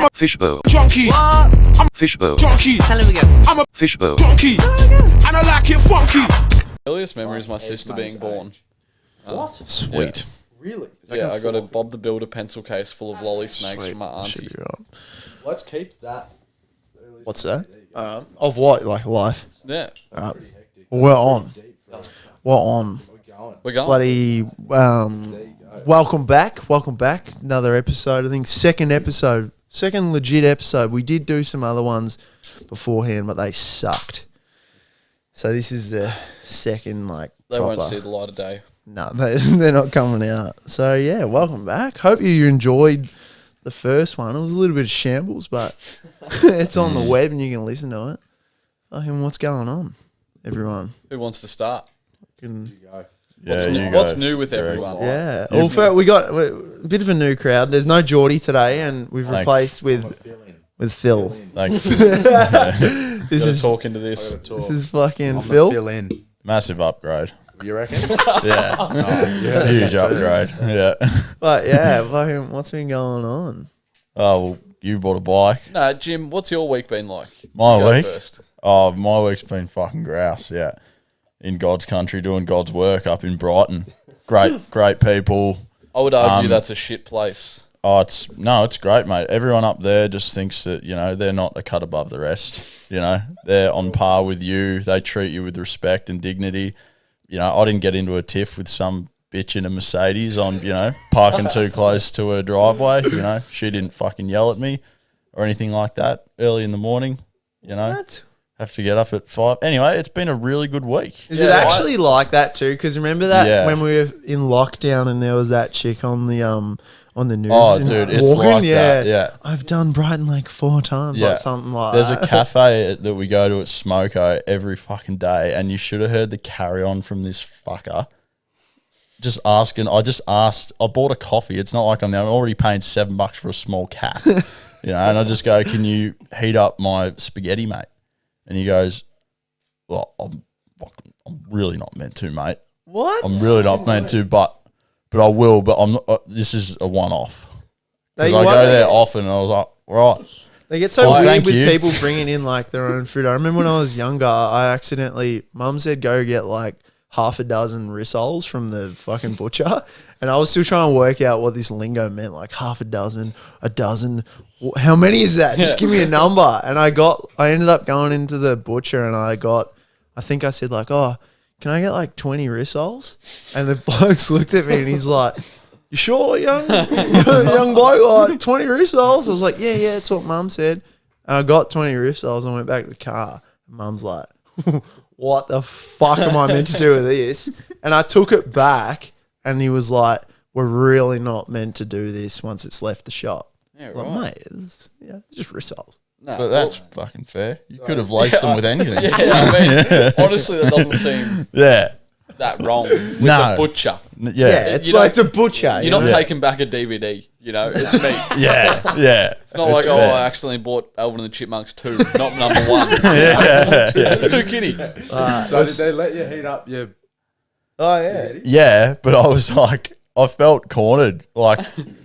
I'm a fishbowl junkie. What? I'm a fishbowl junkie. Tell him again. I'm a fishbowl junkie. And I like it funky. Earliest memory is my sister being born. What? Sweet. Really? Yeah, I got a Bob the Builder pencil case full of lolly snakes from my auntie. Let's keep that. What's that? Of what? Like life? Yeah, We're on. We're on. we're going. Bloody. Welcome back. Welcome back. Another episode. I think second legit episode. We did do some other ones beforehand, but they sucked. So this is the second, like, They proper. won't see the light of day. No, they're not coming out. So yeah, welcome back. Hope you enjoyed the first one. It was a little bit of shambles, but it's on the web and you can listen to it. Fucking, what's going on, everyone? Who wants to start? What's New with everyone? Yeah. Well, we got a bit of a new crowd. There's no Geordie today, and we've replaced with Phil. Thanks. This is talk into this. This is fucking Phil. Fill in. Massive upgrade. You reckon? Yeah. Huge upgrade. Yeah. But yeah, fucking, what's been going on? Oh, well, you bought a bike. No, Jim, what's your week been like? My Go week? first. Oh, my week's been fucking grouse, yeah. In God's country, doing God's work up in Brighton. Great people. I would argue that's a shit place. Oh, it's great, mate. Everyone up there just thinks that, they're not a cut above the rest. They're on par with you. They treat you with respect and dignity. I didn't get into a tiff with some bitch in a Mercedes on, parking too close to her driveway. She didn't fucking yell at me or anything like that early in the morning. What? Have to get up at 5. Anyway, it's been a really good week. Is it actually like that too? Because remember that when we were in lockdown and there was that chick on the news. Oh, dude, it's like that. Yeah, I've done Brighton like 4 times, like something like There's that. a cafe that we go to at Smoko every fucking day, and you should have heard the carry on from this fucker. Just asking, I bought a coffee. It's not like I'm already paying $7 for a small cat, and I just go, can you heat up my spaghetti, mate? And he goes, well, I'm really not meant to, mate. What? I'm really not meant to, but I will. But I'm not. This is a one-off. Because I go there often, and I was like, right. They get so weird with people bringing in like their own food. I remember when I was younger, Mum said go get like half a dozen rissoles from the fucking butcher, and I was still trying to work out what this lingo meant, like half a dozen, a dozen. How many is that? Just give me a number. And I ended up going into the butcher and I think I said like, oh, can I get like 20 rissoles? And the blokes looked at me and he's like, you sure, young bloke, like 20 rissoles? I was like, yeah, that's what Mum said. And I got 20 rissoles and went back to the car. And Mum's like, what the fuck am I meant to do with this? And I took it back and he was like, we're really not meant to do this once it's left the shop. Yeah, Like, right. mate, it's just rissoles. No, But that's fucking fair. You could have laced them with anything. Honestly, that doesn't seem that wrong with the butcher. It's a butcher. You're not taking back a DVD. It's me. Yeah. It's not like, I accidentally bought Alvin and the Chipmunks 2, not number 1. It's too kiddie. So did they let you heat up your... Oh, yeah. Yeah, but I was like, I felt cornered. Like,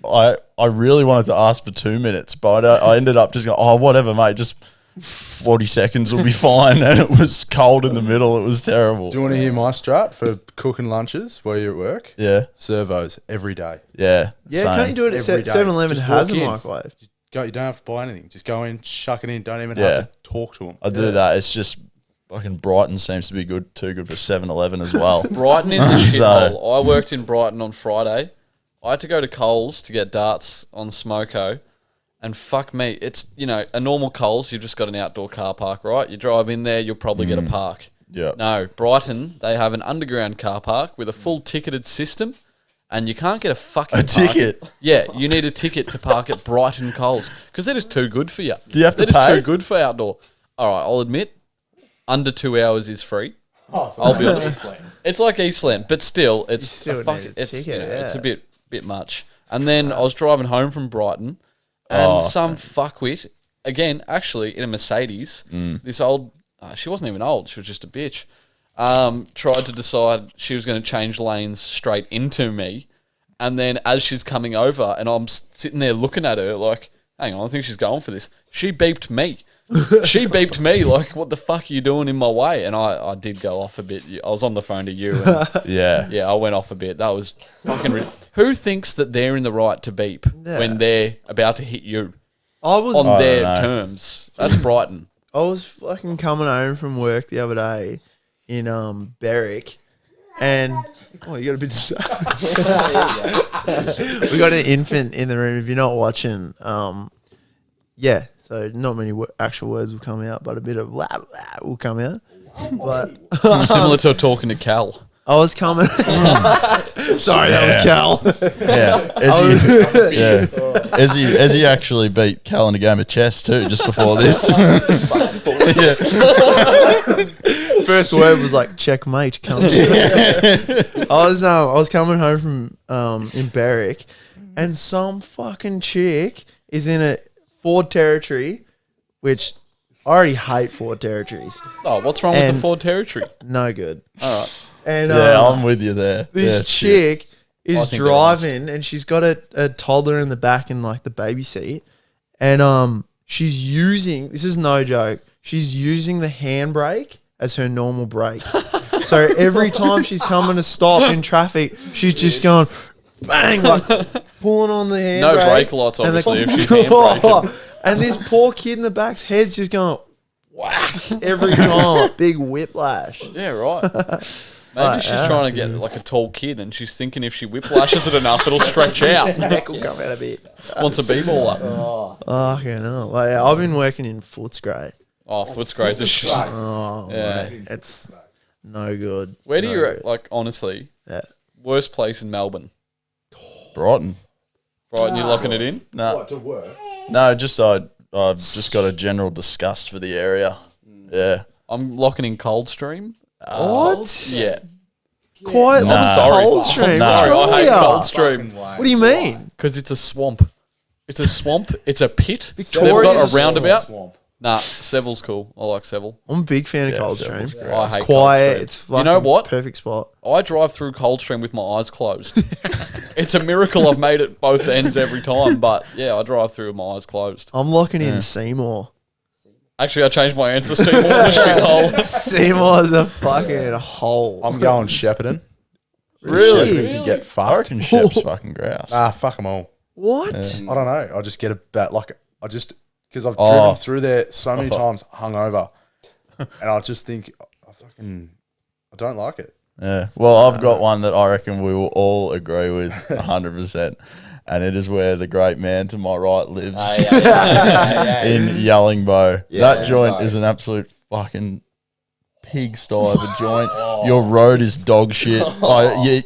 I really wanted to ask for 2 minutes, but I ended up just going, oh, whatever, mate, just 40 seconds will be fine. And it was cold in the middle. It was terrible. Do you want to hear my strat for cooking lunches while you're at work? Yeah. Servos every day. Yeah. Yeah, same. can't you do it at Every day. 7-Eleven Just has a walk in. microwave? You don't have to buy anything. Just go in, chuck it in. Don't even have to talk to them. I do that. It's just fucking Brighton seems to be too good for 7-Eleven as well. Brighton is a shithole. I worked in Brighton on Friday. I had to go to Kells to get darts on Smoko. And fuck me, it's, a normal Coles, you've just got an outdoor car park, right? You drive in there, you'll probably get a park. Yeah. No, Brighton, they have an underground car park with a full ticketed system, and you can't get a fucking ticket? Yeah, you need a ticket to park at Brighton Coles, because they're just too good for you. Do you have to They're just pay? too good for outdoor. All right, I'll admit, under 2 hours is free. Oh, so I'll be honest. It's like Eastland, but still, it's still fuck, need a it's ticket, it's a bit much. And then I was driving home from Brighton, and some fuckwit, again, actually in a Mercedes, this old, she wasn't even old, she was just a bitch, tried to decide she was going to change lanes straight into me, and then as she's coming over, and I'm sitting there looking at her like, hang on, I think she's going for this. She beeped me. She beeped me like, what the fuck are you doing in my way? And I did go off a bit. I was on the phone to you. And Yeah. I went off a bit. That was fucking who thinks that they're in the right to beep when they're about to hit you on their terms? That's Brighton. I was fucking coming home from work the other day in Berwick, and you got a bit to say. We got an infant in the room. If you're not watching, yeah. So not many actual words will come out, but a bit of blah, blah will come out. But Similar to talking to Cal. I was coming. Sorry, that was Cal. As he actually beat Cal in a game of chess too, just before this. First word was like checkmate. I was coming home from in Berwick, and some fucking chick is in a Ford Territory, which I already hate Ford Territories. Oh, what's wrong with the Ford Territory? No good. All right. And I'm with you there. This chick is driving, and she's got a toddler in the back in like the baby seat, and she's using, this is no joke, she's using the handbrake as her normal brake. So every time she's coming to stop in traffic, she's just going bang, like pulling on the handbrake. No brake lights, obviously, if she's handbraking. And this poor kid in the back's head's just going whack every time. Big whiplash. Yeah, right. Maybe she's trying to get like a tall kid, and she's thinking if she whiplashes it enough, it'll stretch out. Neck will come out a bit. Wants a b-baller. Okay, no. Well, yeah, I've been working in Footscray. Oh, Footscray's a shit. Oh, Yeah. mate, it's no good. Where do you like? Honestly, worst place in Melbourne? Brighton. Brighton, you locking it in? No, To work. no, just I've just got a general disgust for the area. Yeah. I'm locking in Coldstream. What? Yeah. Quite. Nah. I'm Sorry. Coldstream. I'm sorry. I hate Coldstream What do you mean? because it's a swamp. It's a swamp. It's a pit. Victoria's They've got a a roundabout. Swamp. Nah, Seville's cool. I like Seville. I'm a big fan of Yeah, Coldstream. Seville's great. I It's hate quiet. Coldstream. It's fucking You know what? perfect spot. I drive through Coldstream with my eyes closed. It's a miracle I've made it both ends every time, but yeah, I drive through with my eyes closed. I'm locking in Seymour. Actually, I changed my answer. Seymour's a shithole. Seymour's a fucking hole. I'm going Shepparton. Really? You get I fucked. reckon Shep's fucking grouse. Fuck them all. What? I don't know. I just get about like because I've driven through there so many times hungover, and I just think I don't like it. Yeah. Well, I've got one that I reckon we will all agree with 100%. And it is where the great man to my right lives in Yellingbo. That joint is an absolute fucking pigsty of a joint. Your road is dog shit.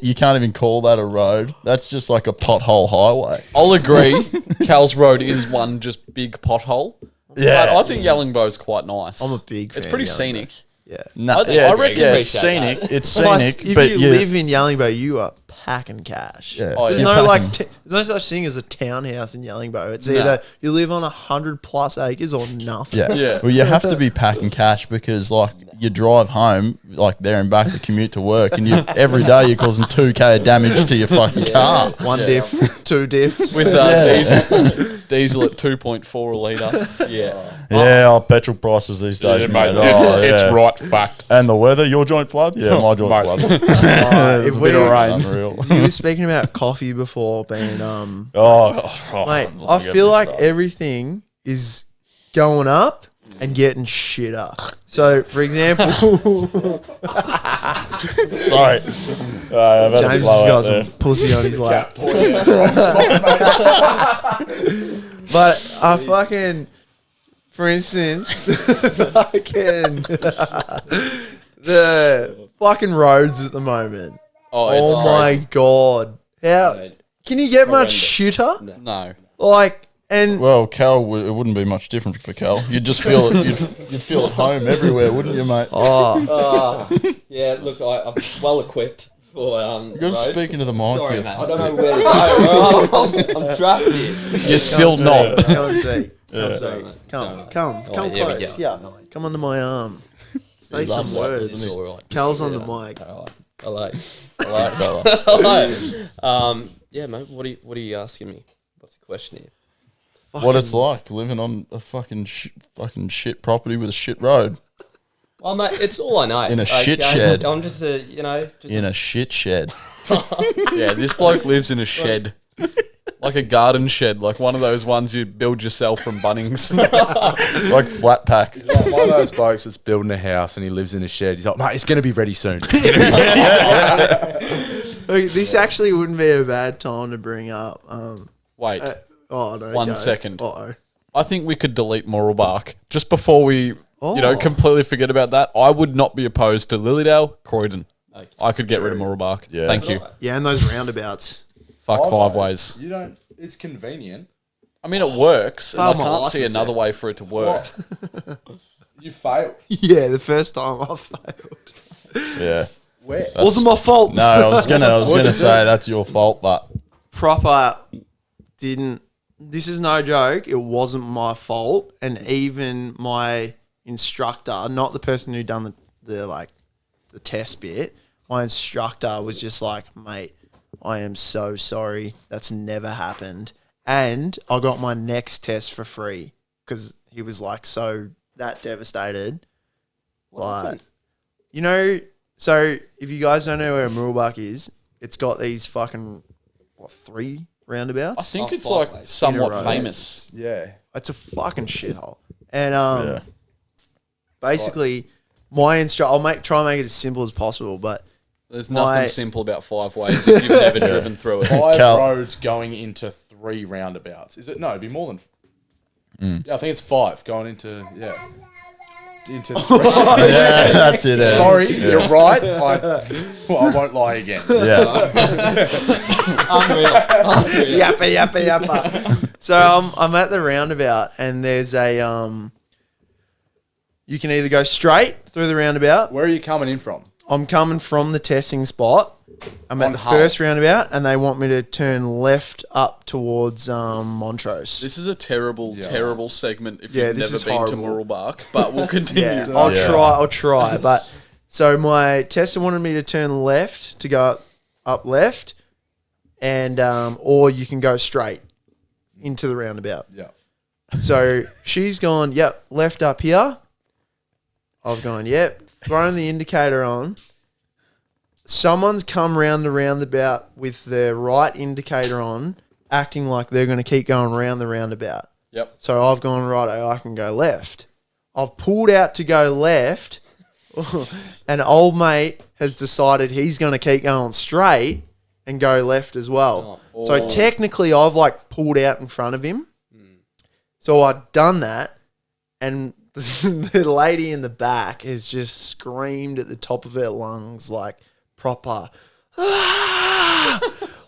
You can't even call that a road. That's just like a pothole highway. I'll agree. Kells Road is one just big pothole. Yeah. But I think Yellingbo's quite nice. I'm a big fan. It's pretty of Yellingbo. scenic. Yeah. No, I reckon it's scenic. It's Plus, scenic. if but you live in Yellingbo, you are packing cash. Yeah. Oh, There's yeah. no Packing. there's no such thing as a townhouse in Yellingbo. It's either you live on 100+ acres or nothing. Yeah. Yeah. Well, you have to be packing cash because, like, you drive home, like, there and back, the commute to work, and every day you're causing 2K of damage to your fucking car. One diff, two diffs. With diesel at 2.4 a litre. Yeah. Yeah, petrol prices these days, mate. It's right fact. And the weather, your joint flood? Yeah, my joint Mate. flood. If Bit of rain. Unreal. you were speaking about coffee before being mate, I'm I gonna feel get like this everything is going up and getting shit up. So, for example, Sorry. I've had a James has blowout got there. some pussy on his lap. But I fucking, for instance, the fucking roads at the the Oh, it's my god! How can you get much shitter? No. Like, and Well, Cal, it wouldn't be much different for Cal. You'd just feel it. You'd feel at home everywhere, wouldn't you, mate? Yeah, look, I'm well equipped for You're roads. speaking to the mic Sorry, here. mate. I don't know where to go. I'm trapped here. You're still not. come and speak. Sorry, mate. Come here we close. go. Yeah, come under my arm. Say some words. All right. Cal's on the mic. Hello. Hello. Yeah, mate. What are you asking me? What's the question here? what it's like living on a fucking shit property with a shit road. Well, mate, it's all I know. In a shit shed. I'm just a, In a shit shed. Yeah, this bloke lives in a shed. Like a garden shed, like one of those ones you build yourself from Bunnings. It's like flat pack. He's like one of those blokes that's building a house and he lives in a shed. He's like, mate, it's going to be ready soon. Okay, this actually wouldn't be a bad time to bring up. Wait, No, 1 second. Uh-oh. I think we could delete Moral Bark just before we, Oh. completely forget about that. I would not be opposed to Lilydale, Croydon. I could get rid of Moral Bark. Yeah. Thank you. Yeah, and those roundabouts. Fuck five ways. You don't. It's convenient. I mean, it works. And I Oh, my can't see license another then. way for it to work. You failed. Yeah, the first time I failed. Yeah. Where? Wasn't my fault. No, I was gonna say that's your fault, but Proper didn't. This is no joke. It wasn't my fault, and even my instructor, not the person who done the test bit, my instructor was just like, mate, I am so sorry. That's never happened. And I got my next test for free because he was like so that devastated. Like, so if you guys don't know where Muralbuck is, it's got these fucking, 3 roundabouts? I think Oh, it's five like ways. somewhat In a row. famous. Yeah. It's a fucking shithole. And yeah. basically, my instructor, try and make it as simple as possible, but There's My- nothing simple about 5 ways if you've never driven through it. 5 Cal- roads going into 3 roundabouts. Is it? No, it'd be more than. Yeah, I think it's 5 going into into 3. Yeah, that's it. Sorry, Yeah. you're right. I won't lie again. Yeah. unreal. yappa. So I'm at the roundabout, and there's a you can either go straight through the roundabout. Where are you coming in from? I'm coming from the testing spot. I'm at On the Hull. first roundabout, and they want me to turn left up towards Montrose. This is a terrible, terrible segment if Yeah, you've this never is been to horrible. Muralbark, but we'll continue. Yeah, Yeah. I'll try. But so my tester wanted me to turn left to go up left, and or you can go straight into the roundabout. Yeah. So she's gone, yep, left up here. I've gone, yep, thrown the indicator on. Someone's come round the roundabout with their right indicator on, acting like they're going to keep going round the roundabout. Yep. So I've gone, right, I can go left. I've pulled out to go left, and old mate has decided he's going to keep going straight and go left as well. So technically I've pulled out in front of him. So I'd done that, and the lady in the back has just screamed at the top of her lungs proper,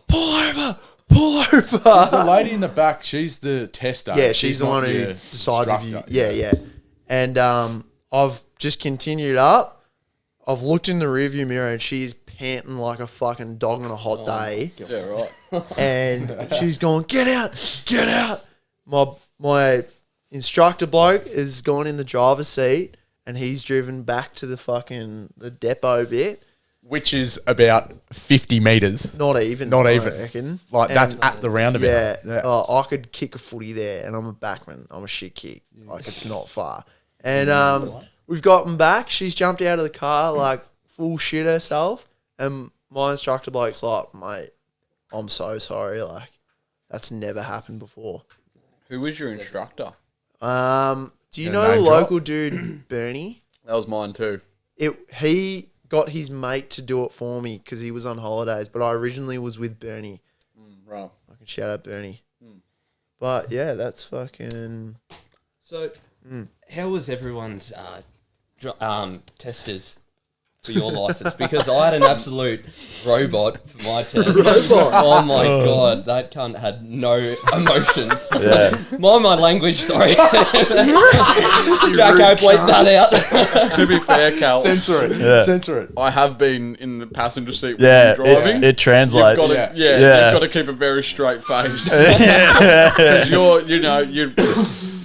pull over. Is the lady in the back? She's the tester. Yeah, she's the not one who your decides if you. instructor. Yeah. And I've just continued up. I've looked in the rearview mirror, and she's panting like a fucking dog on a hot day. Yeah, right. And she's going, get out. My instructor bloke has gone in the driver's seat, and he's driven back to the depot bit. Which is about 50 metres. Not even. Not I even. reckon. That's at the roundabout. Yeah. I could kick a footy there, and I'm a backman. I'm a shit kick. It's not far. And we've gotten back. She's jumped out of the car full shit herself. And my instructor bloke's like, mate, I'm so sorry. That's never happened before. Who was your instructor? Do you Gonna know the name drop? local dude, Bernie? That was mine too. He got his mate to do it for me because he was on holidays, but I originally was with Bernie. Right. I can shout out Bernie. But yeah, that's fucking. So, how was everyone's testers for your license? Because I had an absolute robot for my test. Oh my god, that cunt had no emotions. Yeah. Mind my language, sorry. Jacko, bleep that out. To be fair, Cal, Censor it. Yeah. Censor it. I have been in the passenger seat Yeah. when you're driving. It translates. You've got to, Yeah. you've got to keep a very straight face because you're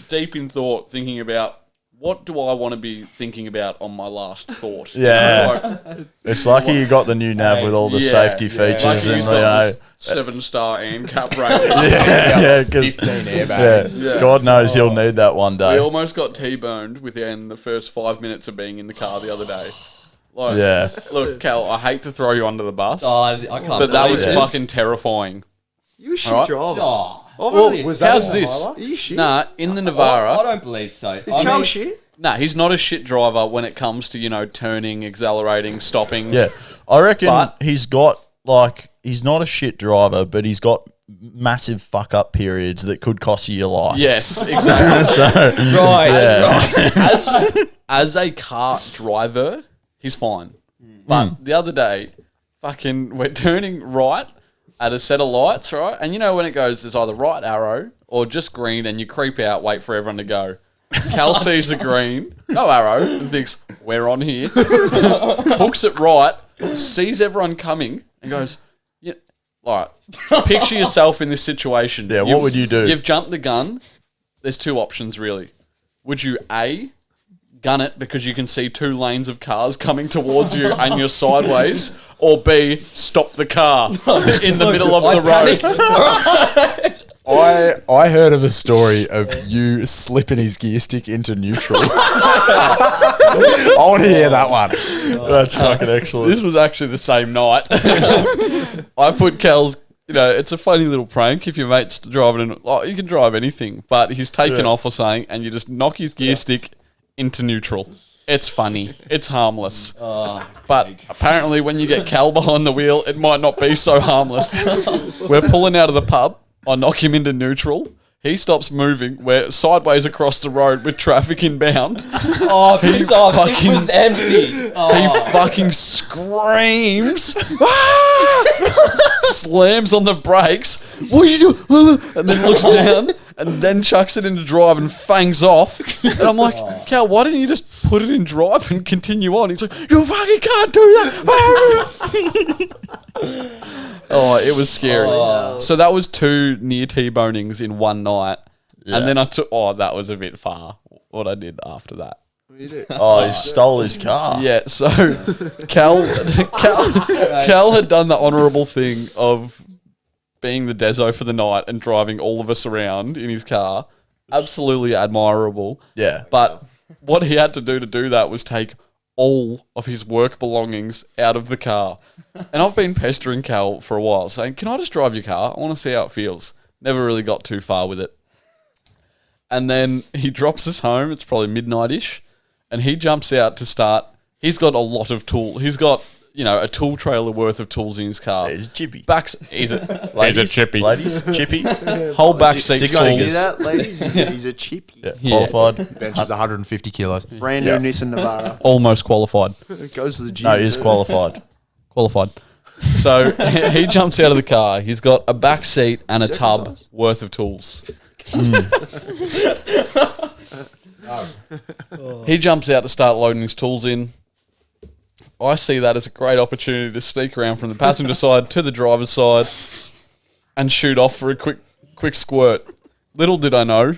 deep in thought, thinking about what do I want to be thinking about on my last thought? Yeah. Like, It's lucky you got the new nav with all the safety features Lucky and he's you got know. this 7-star ANCAP rating. Yeah, 15 yeah, airbags. Yeah. God knows he'll need that one We day. almost got T-boned within the first 5 minutes of being in the car the other day. Like, Yeah. Look, Cal, I hate to throw you under the bus, Oh, I can't but that believe was this. fucking terrifying. You a shit Alright. driver. Oh, Well, really? how's this? Are you shit? Nah, in the I Navara, don't believe so. Is Cal shit? nah, he's not a shit driver when it comes to, turning, accelerating, stopping. Yeah. I reckon But- he's not a shit driver, but he's got massive fuck up periods that could cost you your life. Yes, exactly. Right. As a car driver, he's fine. But the other day, fucking, we're turning right at a set of lights, right? And when it goes, there's either right arrow or just green, and you creep out, wait for everyone to go. Cal sees the green, no arrow, and thinks, we're on here. Hooks it right, sees everyone coming, and goes, yeah, all right, picture yourself in this situation. Yeah, what would you do? You've jumped the gun. There's two options, really. Would you, A, gun it because you can see 2 lanes of cars coming towards you and you're sideways, or B, stop the car in the middle of the road? I heard of a story of you slipping his gear stick into neutral. I want to hear that one. That's fucking excellent. This was actually the same night. I put Kells, it's a funny little prank if your mate's driving, you can drive anything, but he's taken off or something, and you just knock his gear stick into neutral. It's funny. It's harmless. But apparently when you get Cal behind the wheel, it might not be so harmless. We're pulling out of the pub. I knock him into neutral. He stops moving. We're sideways across the road with traffic inbound. Oh, piss off. This was empty. Oh. He fucking screams. Slams on the brakes. What are you doing? And then looks down and then chucks it into drive and fangs off. And I'm like, Cal, why didn't you just put it in drive and continue on? He's like, you fucking can't do that. Oh, it was scary. So that was 2 near T-bonings in one night. Yeah. And then I took, that was a bit far, what I did after that. Oh, he stole his car. Yeah, so Cal had done the honourable thing of being the deso for the night and driving all of us around in his car. Absolutely admirable. Yeah. But what he had to do that was take all of his work belongings out of the car. And I've been pestering Cal for a while, saying, can I just drive your car? I want to see how it feels. Never really got too far with it. And then he drops us home. It's probably midnight-ish. And he jumps out to start. He's got a lot of tools. He's got, a tool trailer worth of tools in his car. He's chippy. He's a Ladies, chippy. Ladies, chippy. whole back seat Six tools. figures. See that, ladies? He's a chippy. Yeah, qualified. Benches 150 kilos. Brand new Nissan Navara. Almost qualified. Goes to the gym. No, he is qualified. Qualified. So he jumps out of the car. He's got a back seat and a tub Circumcised. worth of tools. He jumps out to start loading his tools in. I see that as a great opportunity to sneak around from the passenger side to the driver's side and shoot off for a quick squirt. Little did I know,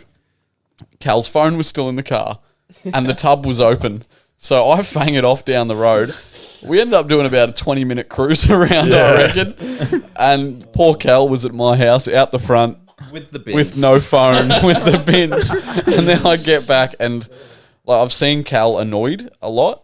Cal's phone was still in the car and the tub was open. So I fang it off down the road. We ended up doing about a 20-minute cruise around, I reckon. And poor Cal was at my house out the front With the bins. with no phone, with the bins. And then I get back and I've seen Cal annoyed a lot.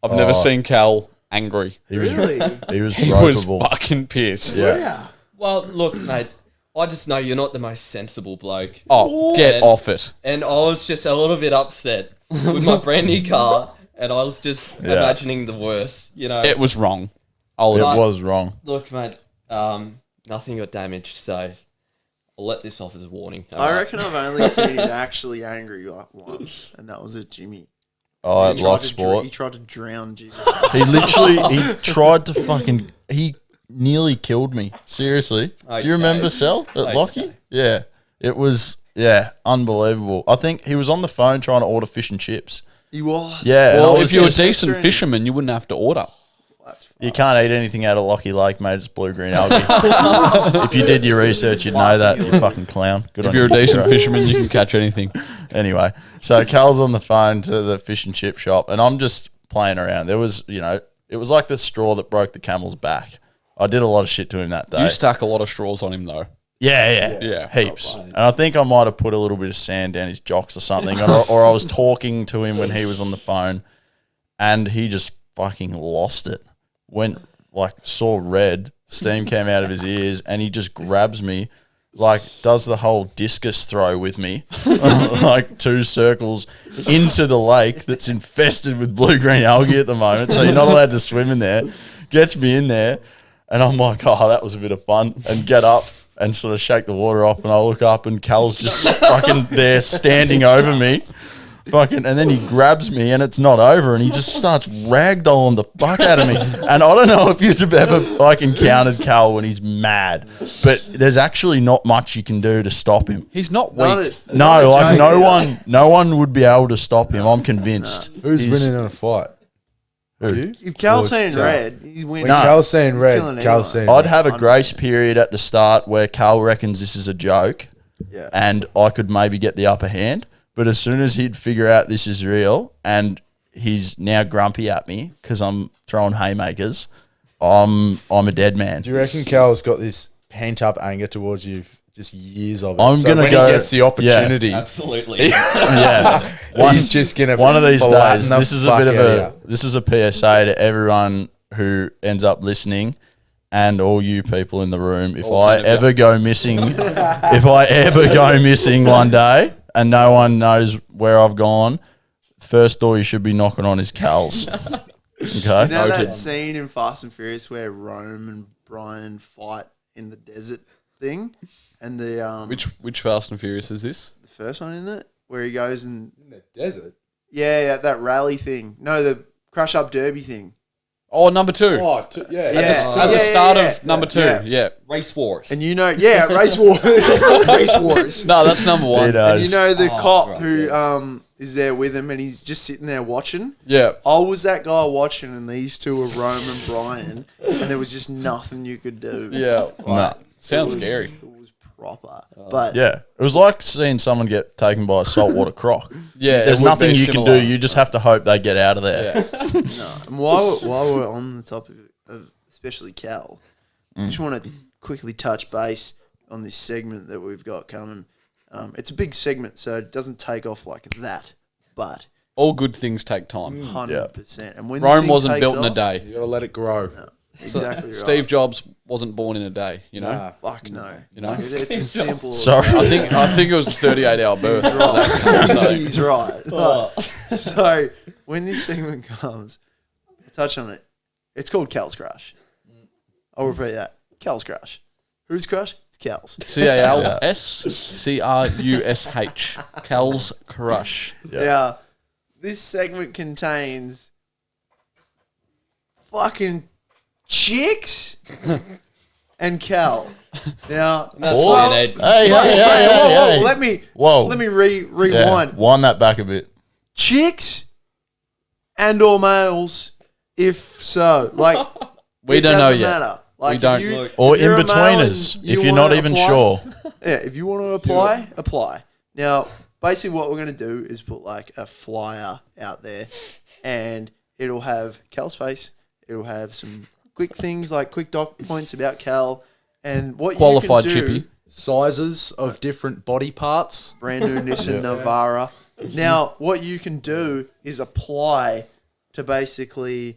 I've never seen Cal angry. He was Really? he was He was ropeable. fucking pissed. Yeah. Well, look, mate. I just know you're not the most sensible bloke. Oh, get off it. And I was just a little bit upset with my brand new car. And I was just imagining the worst, It was wrong. It I'll was wrong. Look, mate, nothing got damaged, so I'll let this off as a warning. I reckon I've only seen him actually angry once, and that was at Jimmy. Oh, at He tried Lock to Sport. He tried to drown Jimmy. He tried to fucking, he nearly killed me. Seriously. Do you remember Cell at Lockie? Yeah. It was, unbelievable. I think he was on the phone trying to order fish and chips. He was. Yeah. Well, and I if was you're a just- decent fisherman, you wouldn't have to order. You can't eat anything out of Lockie Lake, mate. It's blue-green algae. If you did your research, you'd know that. You fucking clown. Good If on you're a you. decent Hero. fisherman, you can catch anything. Anyway, so Cal's on the phone to the fish and chip shop, and I'm just playing around. There was, it was like the straw that broke the camel's back. I did a lot of shit to him that day. You stack a lot of straws on him though. Yeah, heaps. And I think I might have put a little bit of sand down his jocks or something, or I was talking to him when he was on the phone, and he just fucking lost it. Went saw red, steam came out of his ears, and he just grabs me, does the whole discus throw with me, 2 circles into the lake that's infested with blue-green algae at the moment, so you're not allowed to swim in there. Gets me in there, and I'm like, oh, that was a bit of fun, and get up and sort of shake the water off, and I look up, and Kells just fucking there standing over me. And then he grabs me, and it's not over, and he just starts ragdolling the fuck out of me. And I don't know if you've ever encountered Cal when he's mad, but there's actually not much you can do to stop him. He's not weak. No one would be able to stop him. I'm convinced. Who's winning in a fight? Who? If Cal's saying red, he's winning. When Cal's saying He's red, killing Cal's saying anyone. I'd have a grace period at the start where Cal reckons this is a joke, and I could maybe get the upper hand. But as soon as he'd figure out this is real, and he's now grumpy at me because I'm throwing haymakers, I'm a dead man. Do you reckon Cal's got this pent up anger towards you? Just years of it. I'm gonna go. He gets the opportunity. Absolutely. Yeah, He's just gonna one of these flatten days. the This is a fuck bit of out a this is a PSA to everyone who ends up listening, and all you people in the room. If I ever go missing, one day, and no one knows where I've gone, first door you should be knocking on is Kells. Okay. You know that scene in Fast and Furious where Rome and Brian fight in the desert thing, and the Which Fast and Furious is this? the first one, isn't it? Where he goes and in the desert. yeah, that rally thing. No, the crush up derby thing. Oh, number 2. Yeah. At the start of number 2. Yeah. Race wars. And race wars, race wars. No, that's number 1. And you know the cop who is there with him, and he's just sitting there watching. Yeah. I was that guy watching, and these two were Rome and Brian, and there was just nothing you could do. Yeah. Nah. Sounds scary. It was proper, but Yeah, it was like seeing someone get taken by a saltwater croc. Yeah. There's it would nothing be you similar. can do. You just have to hope they get out of there. no. And while we're on the topic of especially Cal, I just want to quickly touch base on this segment that we've got coming. It's a big segment, so it doesn't take off like that, but All good things take time. 100%. And when this Rome thing wasn't takes built in a off- day. You gotta let it grow. Exactly right. Steve Jobs wasn't born in a day, you know? Nah. Fuck no. You know? It's as simple. as- Sorry. I think it was a 38-hour birth. So, He's right. So when this segment comes, I'll touch on it. It's called Cal's Crush. I'll repeat that. Cal's Crush. Who's crush? It's Cal's. CALSCRUSH. Kells Crush. Now, this segment contains fucking chicks and Cal. Now, That's well, it, Ed. Hey. Let me Whoa. rewind. Yeah, wind that back a bit. Chicks and or males, if so, like We it don't know doesn't yet. matter. Like We don't. if you, Look. Or if you're in a male and betweeners, you if you're wanna not even apply- sure. Yeah, if you want to apply, apply. Now, basically, what we're going to do is put like a flyer out there, and it'll have Cal's face. It'll have some quick things like quick doc points about Cal, and what Qualified you can do, chippy. Sizes of different body parts. brand new Nissan Navara. Now, what you can do is apply to basically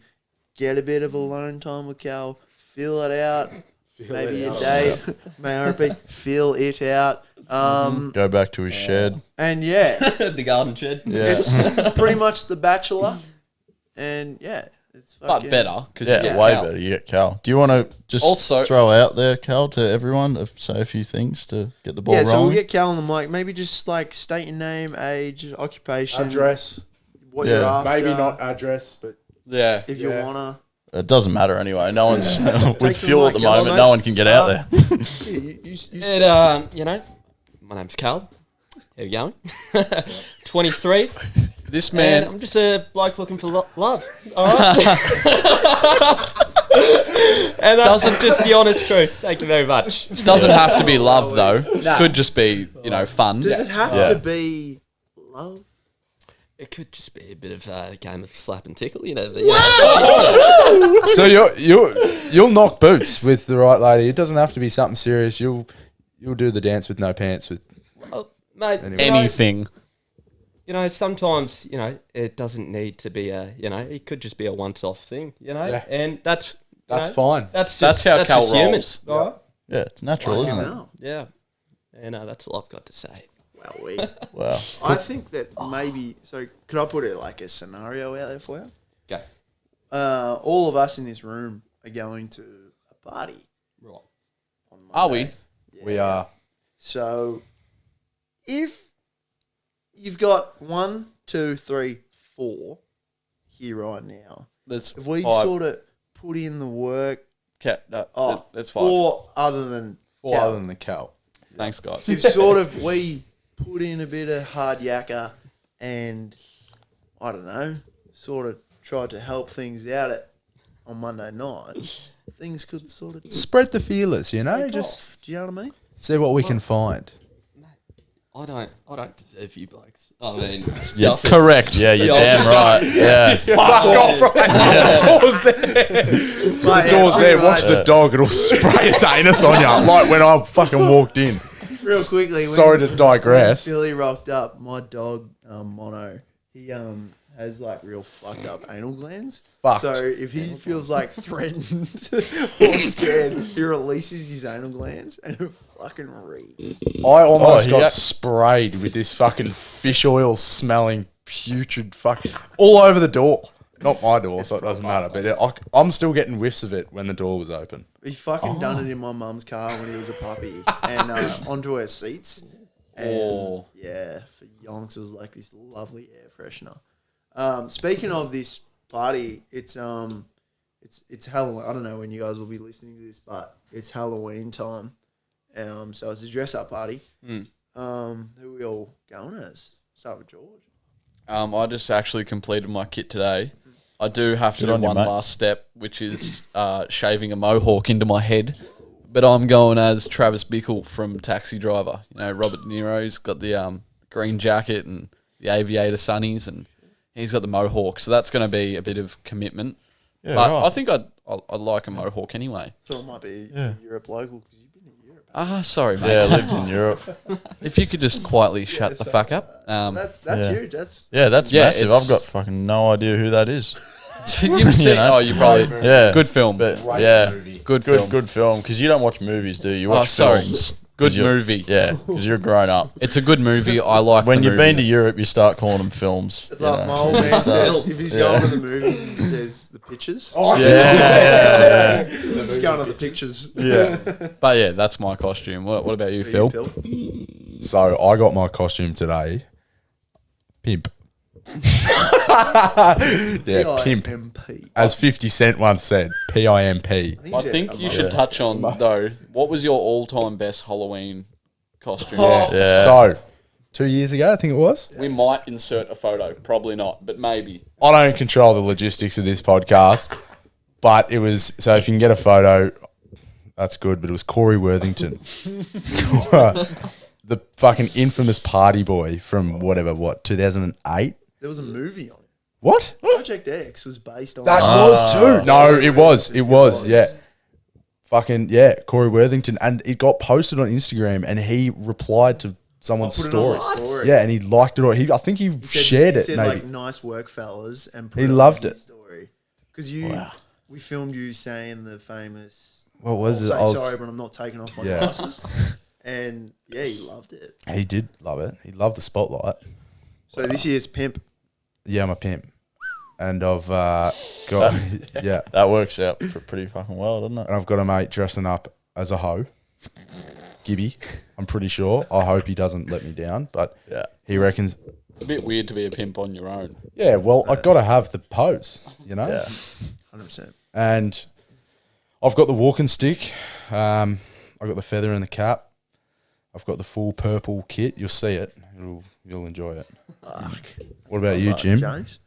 get a bit of alone time with Cal, feel it out, maybe a date, may I repeat, feel it out. Go back to his shed. And yeah, The garden shed. Yeah. it's pretty much The Bachelor, and yeah, it's But fucking better. Cause Yeah, you get way Cal. better. You get Cal. Do you want to just Also- throw out there, Cal, to everyone, say a few things to get the ball Yeah, so rolling? we'll get Cal on the mic. Maybe just like state your name, age, occupation, Address. what Yeah. you're after. Maybe not address, but Yeah. if you Yeah. wanna. It doesn't matter anyway. No one's with the fuel at the mic, yellow, moment. mate. No one can get out there. Yeah, you And, my name's Cal. How you going? 23. This Man, man. I'm just a bloke looking for love. All right. And that's just the honest truth. Thank you very much. Doesn't have to be love though. Could just be, fun. Does it have Yeah. to be love? It could just be a bit of a game of slap and tickle, you know. So you'll knock boots with the right lady. It doesn't have to be something serious. You'll do the dance with no pants with Well, mate, Anything. You know, sometimes, you know, it doesn't need to be it could just be a once-off thing, you know, Yeah. and that's fine. That's That's just, how Cal just human, rolls. right? Yeah, it's natural, isn't it? No. Yeah, that's all I've got to say. Well, we. Wow. I think that maybe. So, could I put it like a scenario out there for you? Go. All of us in this room are going to a party. Right. On Are Monday. we? We are. So, if you've got 1, 2, 3, 4 here right now, There's if we five. sort of put in the work, That's 5. 4 other than Four Cal. other than the cow. Thanks, guys. If sort of we put in a bit of hard yakka and I don't know, sort of tried to help things out on Monday night, things could sort of Spread the feelers, you know. take Just off. Do you know what I mean? see what we can find. I don't deserve you blokes. I mean, Yeah, correct. Yeah, you're damn right. Yeah. Fuck off from the doors there. The door's there. Watch the dog. It'll spray its anus on you, like when I fucking walked in. Real quickly, Sorry to digress. Billy rocked up. My dog, Mono, he has like real fucked up anal glands. Fucked. So if he feels like threatened or scared, he releases his anal glands and it fucking reeks. I almost he got ac- sprayed with this fucking fish oil smelling putrid fuck all over the door. Not my door, so it doesn't matter. But I'm still getting whiffs of it when the door was open. He fucking done it in my mum's car when he was a puppy and onto her seats. And yeah, for yonks, it was like this lovely air freshener. Speaking of this party, it's Halloween. I don't know when you guys will be listening to this, but it's Halloween time. So it's a dress up party. Who are we all going as? Start with George. I just actually completed my kit today. I do have to Good do on you, one mate. last step, which is shaving a mohawk into my head. But I'm going as Travis Bickle from Taxi Driver. You know, Robert De Niro's got the green jacket and the aviator sunnies, and he's got the mohawk. So that's going to be a bit of commitment. Yeah, But right. I think I'd like a mohawk anyway. Thought it might be Europe local because you've been to Europe. Sorry, mate. Yeah, lived in Europe. If you could just quietly shut the fuck up. That's Yeah. huge. That's Yeah, that's Yeah, massive. it's- I've got fucking no idea who that is. You've seen? know? Oh, you probably. Yeah. Good film. But yeah, Good film. good film. Because you don't watch movies, do you? You watch sorry. films. Good 'Cause you're- movie. Yeah, because you're grown up. It's a good movie. I like When the you've movie. been to Europe, you start calling them films. it's you like know. my old man said. If he's going to the movies, he says the pictures. Yeah. He's going to the pictures. Yeah. But yeah, that's my costume. What about you, Phil? So I got my costume today. Pimp. Yeah, pimp. P-I-M-P. As 50 Cent once said, P-I-M-P. I think you should touch on though. What was your all-time best Halloween costume? Yeah. So, 2 years ago, I think it was. We might insert a photo. Probably not, but maybe. I don't control the logistics of this podcast, but it was, so if you can get a photo, that's good, but it was Corey Worthington. The fucking infamous party boy from 2008? There was a movie on it. What? Project X was based on That was too. No, it was, yeah. Fucking, yeah, Corey Worthington. And it got posted on Instagram and he replied to someone's put it on story. my story. Yeah, and he liked it. Or I think he He shared he it, said, maybe. like, nice work, fellas. And put He it on loved his it. Story. Because we filmed you saying the famous, What was I'll it? say sorry, but I'm not taking off my Yeah. glasses. And yeah, he loved it. He did love it. He loved the spotlight. So this year's pimp. Yeah, I'm a pimp. And I've got, yeah. That works out pretty fucking well, doesn't it? And I've got a mate dressing up as a hoe. Gibby, I'm pretty sure. I hope he doesn't let me down, but Yeah. he reckons, It's a bit weird to be a pimp on your own. yeah, well, I've got to have the pose, you know? Yeah. 100%. And I've got the walking stick. I've got the feather in the cap. I've got the full purple kit. You'll see it. You'll enjoy it. What about you, Jim? James?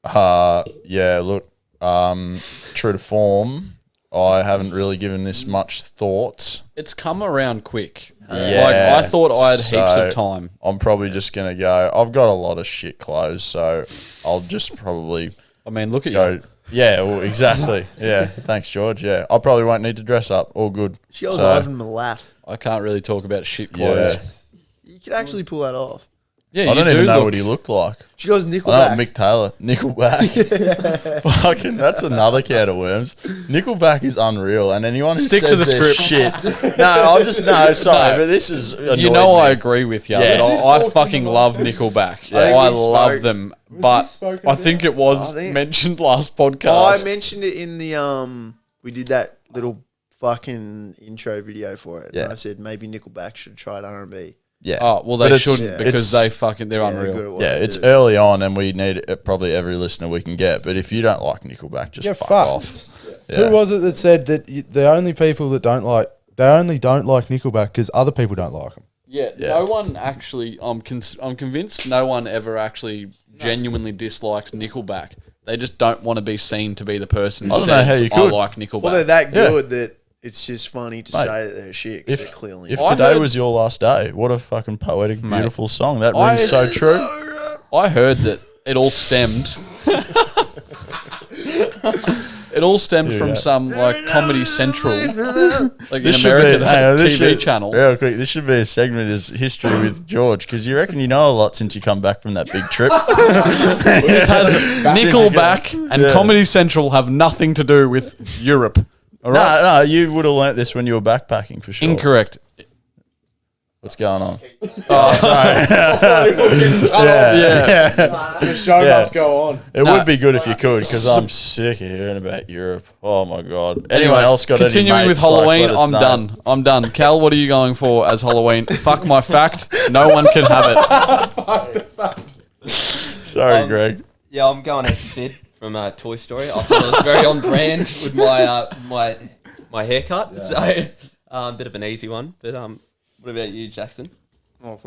Yeah, look, true to form, I haven't really given this much thought. It's come around quick. Yeah. Like, I thought I had heaps So, of time. I'm probably just going to go. I've got a lot of shit clothes, so I'll just probably I mean, look at go. you. Yeah, well, exactly. Yeah, thanks, George. Yeah, I probably won't need to dress up. All good. She goes So- Ivan Milat. I can't really talk about shit Yeah. clothes. You could actually pull that off. Yeah, I don't you even do know look- what he looked like. She goes I know Nickelback. Mick Taylor, Nickelback. Fucking, that's another can of worms. Nickelback is unreal, and anyone who Stick to says the they're script. shit. No, I'm just sorry, but this is You know, I agree with you. Yeah. That I fucking love Nickelback. Yeah. I we love spoke- them, but I think it was I think- mentioned last Oh, I podcast. mentioned it in the we did that little fucking intro video for it. Yeah. And I said maybe Nickelback should try it R&B. Yeah. Oh well, But they it's- shouldn't yeah. because they're unreal. good at what Yeah, they it's do. early on, and we need probably every listener we can get. But if you don't like Nickelback, just Get fuck fucked. off. Yeah. Who was it that said that the only people that don't like Nickelback because other people don't like them? Yeah, Yeah. no one actually. I'm convinced no one ever actually genuinely dislikes Nickelback. They just don't want to be seen to be the person who I don't know how says you I could. like Nickelback. Well, they're that Yeah. good that it's just funny to Mate, say that they're shit because If, they're clearly if I today heard- was your last day, what a fucking poetic, Mate, beautiful song. That I- rings so true. I heard that it all stemmed. It all stemmed from some like Comedy Central, like in America, that TV channel. Real quick, this should be a segment as history with George, because you reckon you know a lot since you come back from that big trip. This has Nickelback and Yeah. Comedy Central have nothing to do with Europe. All right, No, you would have learnt this when you were backpacking for sure. incorrect. What's going on? Yeah. The show Yeah. must go on. It No. would be good if you could, because I'm sick of hearing about Europe. Oh my god! Anyone else got continuing any with mates, like, Halloween? let us I'm know. done. I'm done. Cal, what are you going for as Halloween? Fuck my fact. No one can have it. Sorry, Greg. Yeah, I'm going as Sid from Toy Story. I thought it was very on brand with my haircut. So, a bit of an easy one. But what about you, Jackson? Oh,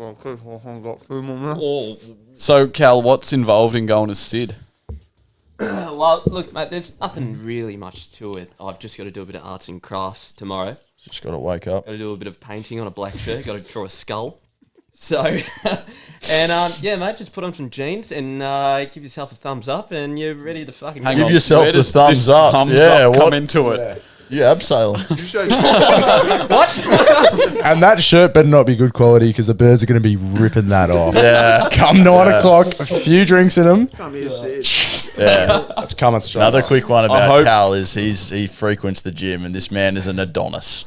So, Cal, what's involved in going as Sid? well, look, mate, there's nothing really much to it. I've just got to do a bit of arts and crafts tomorrow. Just got to wake up. Got to do a bit of painting on a black shirt. Got to draw a skull. So, and yeah, mate, just put on some jeans and give yourself a thumbs up, and you're ready to fucking Hang Give on. yourself Where the does thumbs this up. thumbs Yeah, up come what- into it? Yeah, abseiling. And that shirt better not be good quality because the birds are going to be ripping that off. Yeah, Come 9 o'clock, a few drinks in them. Come here, Sid. yeah. That's coming straight. Another quick one about hope- Cal is he frequents the gym, and this man is an Adonis.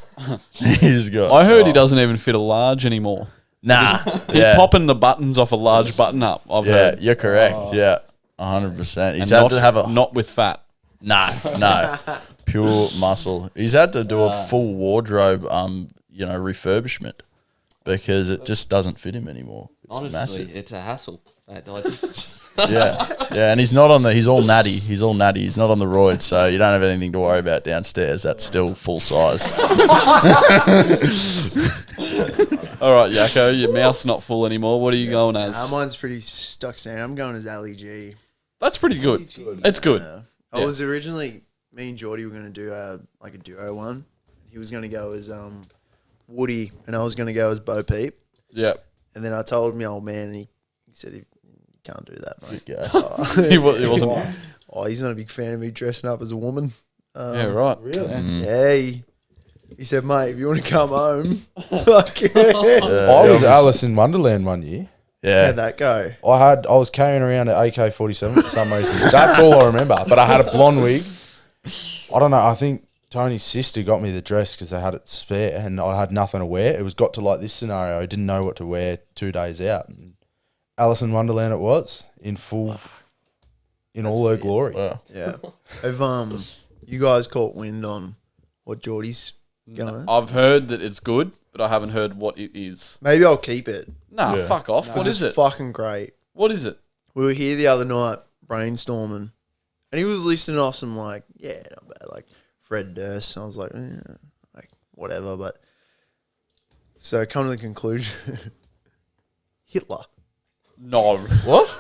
He's got. I heard he doesn't even fit a large anymore. Nah. He's Yeah. popping the buttons off a large button up. I've Yeah, heard. you're correct. Yeah, 100%. He's And had to have a not with fat. no, pure muscle. He's had to do a full wardrobe, refurbishment because it just doesn't fit him anymore. It's honestly, massive. it's a hassle. Mate. I just, Yeah, and he's not on the. He's all natty. He's all natty. He's not on the roids, so you don't have anything to worry about downstairs. That's still full size. All right, Yakko, your mouth's not full anymore. What are you going as? Mine's pretty stuck standard. I'm going as Ali G. That's pretty good. It's good. I Yeah. was originally, me and Geordie were going to do a duo one. He was going to go as Woody, and I was going to go as Bo Peep. Yeah. And then I told my old man, and he said, you can't do that, mate. Yeah. He wasn't. Oh, he's not a big fan of me dressing up as a woman. Yeah, right. Really? Yeah. Yeah, he said, mate, if you want to come home, I was Alice in Wonderland one year. Yeah. how'd that go? I was carrying around an AK-47 for some reason. That's all I remember. But I had a blonde wig. I don't know. I think Tony's sister got me the dress because they had it spare, and I had nothing to wear. It was got to like this scenario. I didn't know what to wear 2 days out. And Alice in Wonderland it was in full, in all her glory. Wow. Yeah. Have you guys caught wind on what Geordie's going? I've heard that it's good, but I haven't heard what it is. Maybe I'll keep it. Nah, Yeah. fuck off. What is it? Fucking great. What is it? We were here the other night brainstorming, and he was listing off some not bad, like Fred Durst. I was like, whatever. But so come to the conclusion, Hitler. No. What?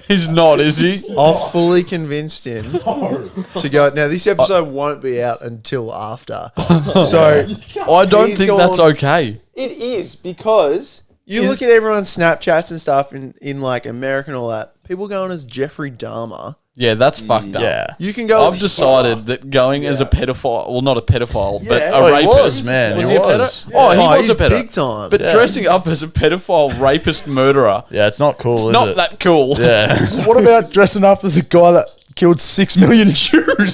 He's not, is he? I've fully convinced him to go. Now, this episode won't be out until after. So, I don't He's think gone- that's okay. it is because you look at everyone's Snapchats and stuff in like America and all that. People going as Jeffrey Dahmer. Yeah, that's fucked up. Yeah. You can go. I've decided that going as a pedophile, well, not a pedophile, but Yeah. a Oh, he rapist. was, man. Was He he a was. pedo? Oh, he was he's a pedo. big time. But dressing up as a pedophile, rapist, murderer, Yeah, it's not cool, is not it? that cool. Yeah. What about dressing up as a guy that killed 6 million Jews?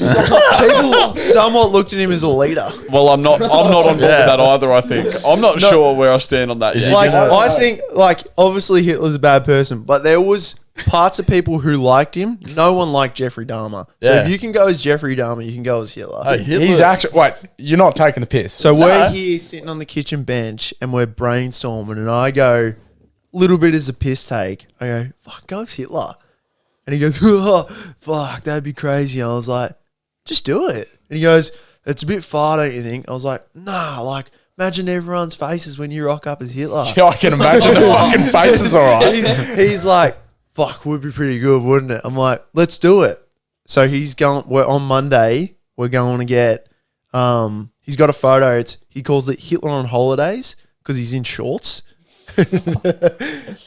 People somewhat looked at him as a leader. Well, I'm not on board with that either, I think. I'm not sure where I stand on that yet. Like I think, like obviously Hitler's a bad person, but there was parts of people who liked him. No one liked Jeffrey Dahmer. So Yeah. if you can go as Jeffrey Dahmer, you can go as Hitler. Oh, Hitler. He's actually. Wait, you're not taking the piss. So we're here sitting on the kitchen bench and we're brainstorming, and I go, little bit as a piss take. I go, fuck, go as Hitler. And he goes, oh, fuck, that'd be crazy. I was like, just do it. And he goes, it's a bit far, don't you think? I was like, nah, like, imagine everyone's faces when you rock up as Hitler. Yeah, I can imagine the fucking faces, all right. He's like, fuck, would be pretty good, wouldn't it? I'm like, let's do it. So he's going, we're on Monday, we're going to get, he's got a photo. He calls it Hitler on holidays because he's in shorts.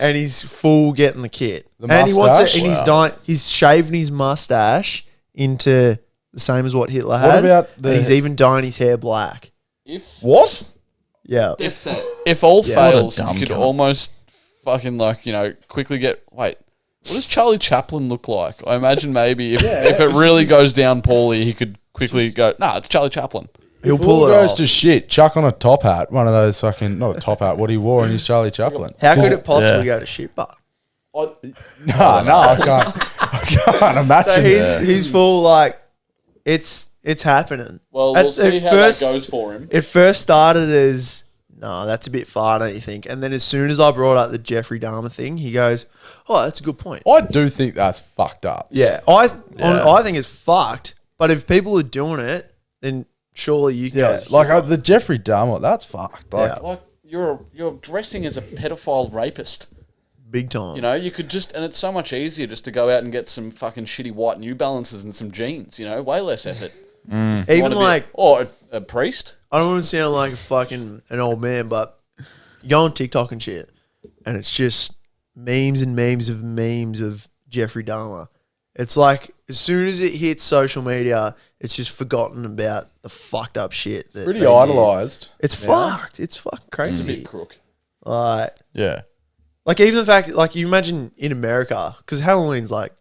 And he's full getting the kit. And he wants it, mustache? and he's shaving his mustache into the same as what Hitler had. about and he's even dyeing his hair black. What? Yeah. If all fails, dumb you could cunt. almost fucking quickly get. Wait, what does Charlie Chaplin look like? I imagine maybe if it really goes down poorly, he could quickly go, nah, it's Charlie Chaplin. He'll If all pull it goes off. to shit, chuck on a top hat. One of those fucking, not a top hat, what he wore in his Charlie Chaplin. How could it possibly go to shit, but? No, I can't imagine. So he's full like it's happening. Well, At- we'll see at how first- that goes for him. It first started as no, that's a bit far, don't you think? And then as soon as I brought up the Jeffrey Dahmer thing, he goes, "Oh, that's a good point." I do think that's fucked up. Yeah, I think it's fucked. But if people are doing it, then surely you Yeah, guys like the Jeffrey Dahmer, that's fucked. Like, Yeah. Like you're dressing as a pedophile rapist. big time. You know, you could just, and it's so much easier just to go out and get some fucking shitty white New Balances and some jeans. You know, way less effort. Even Wanna be- like or a priest. I don't want to sound like fucking an old man, but you go on TikTok and shit, and it's just memes and memes of Jeffrey Dahmer. It's like as soon as it hits social media, it's just forgotten about the fucked up shit. That pretty they did. idolized. It's fucked. It's fucking It's a crazy. bit crook. Yeah. Like even the fact, like you imagine in America, because Halloween's like,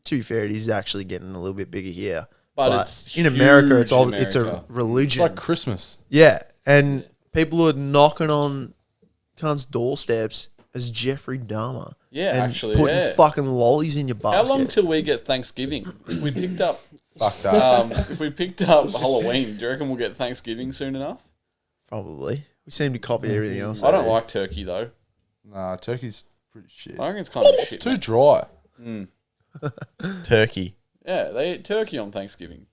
to be fair, it is actually getting a little bit bigger here. But it's in America, huge it's all in it's a America. religion. Like Christmas. Yeah, and people are knocking on cunts' doorsteps as Jeffrey Dahmer. Yeah, and actually, putting yeah. fucking lollies in your How basket. long till we get Thanksgiving? If we picked up, Fuck that. if we picked up Halloween, do you reckon we'll get Thanksgiving soon enough? Probably. We seem to copy everything else. I don't over like turkey though. Nah, turkey's pretty shit. I reckon it's kind of It's shit. too dry. Turkey. Yeah, they eat turkey on Thanksgiving.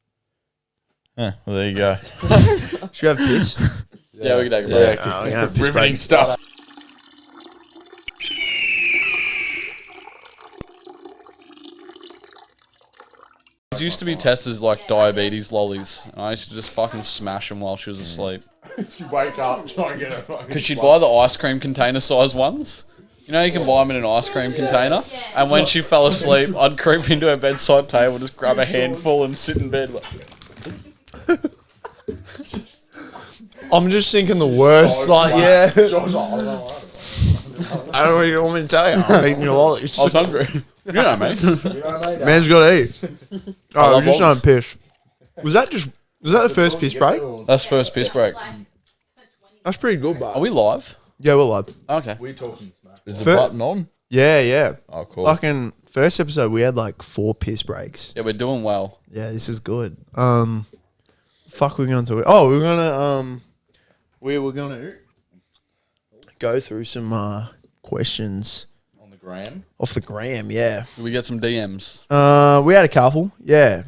Well, there you go. there. Should we have piss? Yeah, we could take a break. Oh, we're gonna have piss Riveting break. stuff. These used to be tested like diabetes lollies. And I used to just fucking smash them while she was asleep. You wake up, try and get a Because she'd buy the ice cream container size ones. You know, you can buy them in an ice cream container. And when she fell asleep, I'd creep into her bedside table, just grab a handful and sit in bed. Like, I'm just thinking the worst. Like, yeah. I don't know what you want me to tell you. I'm eating your lollies. I was hungry. You know me. Man's got to eat. Oh, love we're just on lollies. piss. Was that the first piss break? That's first piss break. That's pretty good, Are but we live? yeah, we're live. Okay. Is the Fir- button on? Yeah, yeah. Oh, cool. Fucking first episode, we had like 4 piss breaks. Yeah, we're doing well. Yeah, this is good. Fuck, we're going to. Oh, we're gonna we were gonna go through some questions on the gram. off the gram. Yeah. Did we get some DMs? We had a couple. Yeah.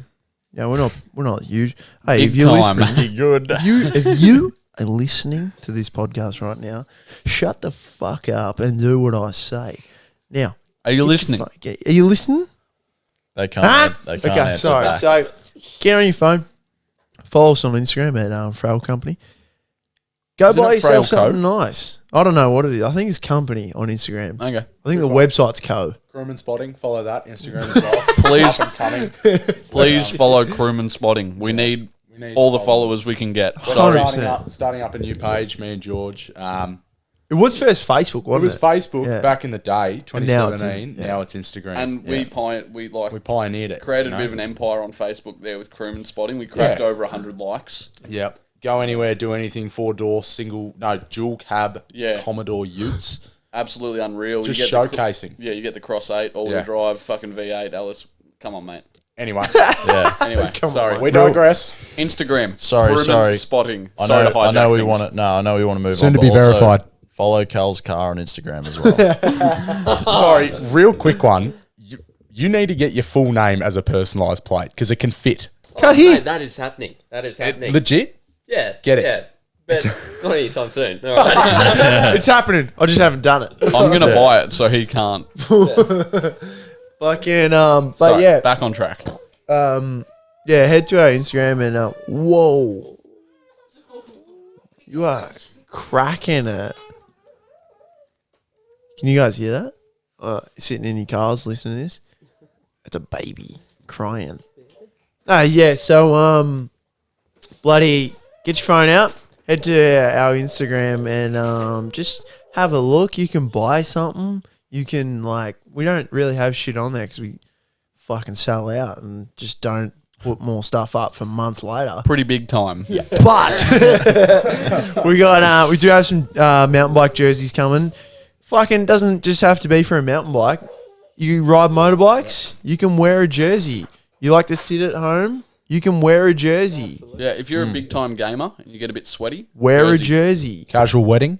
Yeah, we're not huge. Hey, Big if you're time. listening, Good. if you are listening to this podcast right now, shut the fuck up and do what I say. Now, Are you listening? Are you listening? They can't. Huh? They can't Okay, answer sorry. back. So get on your phone. Follow us on Instagram at Frail Company. Go Isn't buy it yourself Frail something nice. I don't know what it is. I think it's Company on Instagram. Okay. I think the website's Co. Crewman Spotting, follow that Instagram as well. Please, Up and coming. please follow Crewman Spotting. We need all the followers we can get. We're Sorry. 100%. starting up a new page, me and George. It was first Facebook, It wasn't was it? Facebook Yeah. back in the day, now it's 2017. Now it's Instagram. And we pioneered it. created you a know? bit of an empire on Facebook there with Crewman Spotting. We cracked Yeah. over 100 likes. Yep. Go anywhere, do anything, dual cab, Yeah. Commodore Utes. Absolutely unreal. Just You get the showcasing. you get the Cross 8, all-wheel Yeah. drive, fucking V8, Alice. Come on, mate. Anyway, Yeah. Anyway, sorry. we digress. Instagram. Sorry, Crewman sorry. Spotting. I Sorry know. to hijack I know we things. want to. No, I know we want to move Soon on. to but be also verified. Follow Kells Car on Instagram as well. Sorry, real quick one. You need to get your full name as a personalised plate because it can fit. Go here. Mate, that is happening. That is happening. Legit? Yeah. Get it. Yeah. But not anytime soon. All right. It's happening. I just haven't done it. I'm going to buy it so he can't. Fucking, but Sorry, yeah. back on track. Yeah, head to our Instagram and whoa, you are cracking it. Can you guys hear that? Sitting in your cars listening to this, it's a baby crying. Yeah. So bloody get your phone out, head to our Instagram and just have a look. You can buy something. You can we don't really have shit on there because we fucking sell out and just don't put more stuff up for months later. Pretty big time. Yeah. But we do have some mountain bike jerseys coming. Fucking doesn't just have to be for a mountain bike. You ride motorbikes, you can wear a jersey. You like to sit at home, you can wear a jersey. Yeah, if you're a big time gamer and you get a bit sweaty, Wear jersey. a jersey. Casual wedding?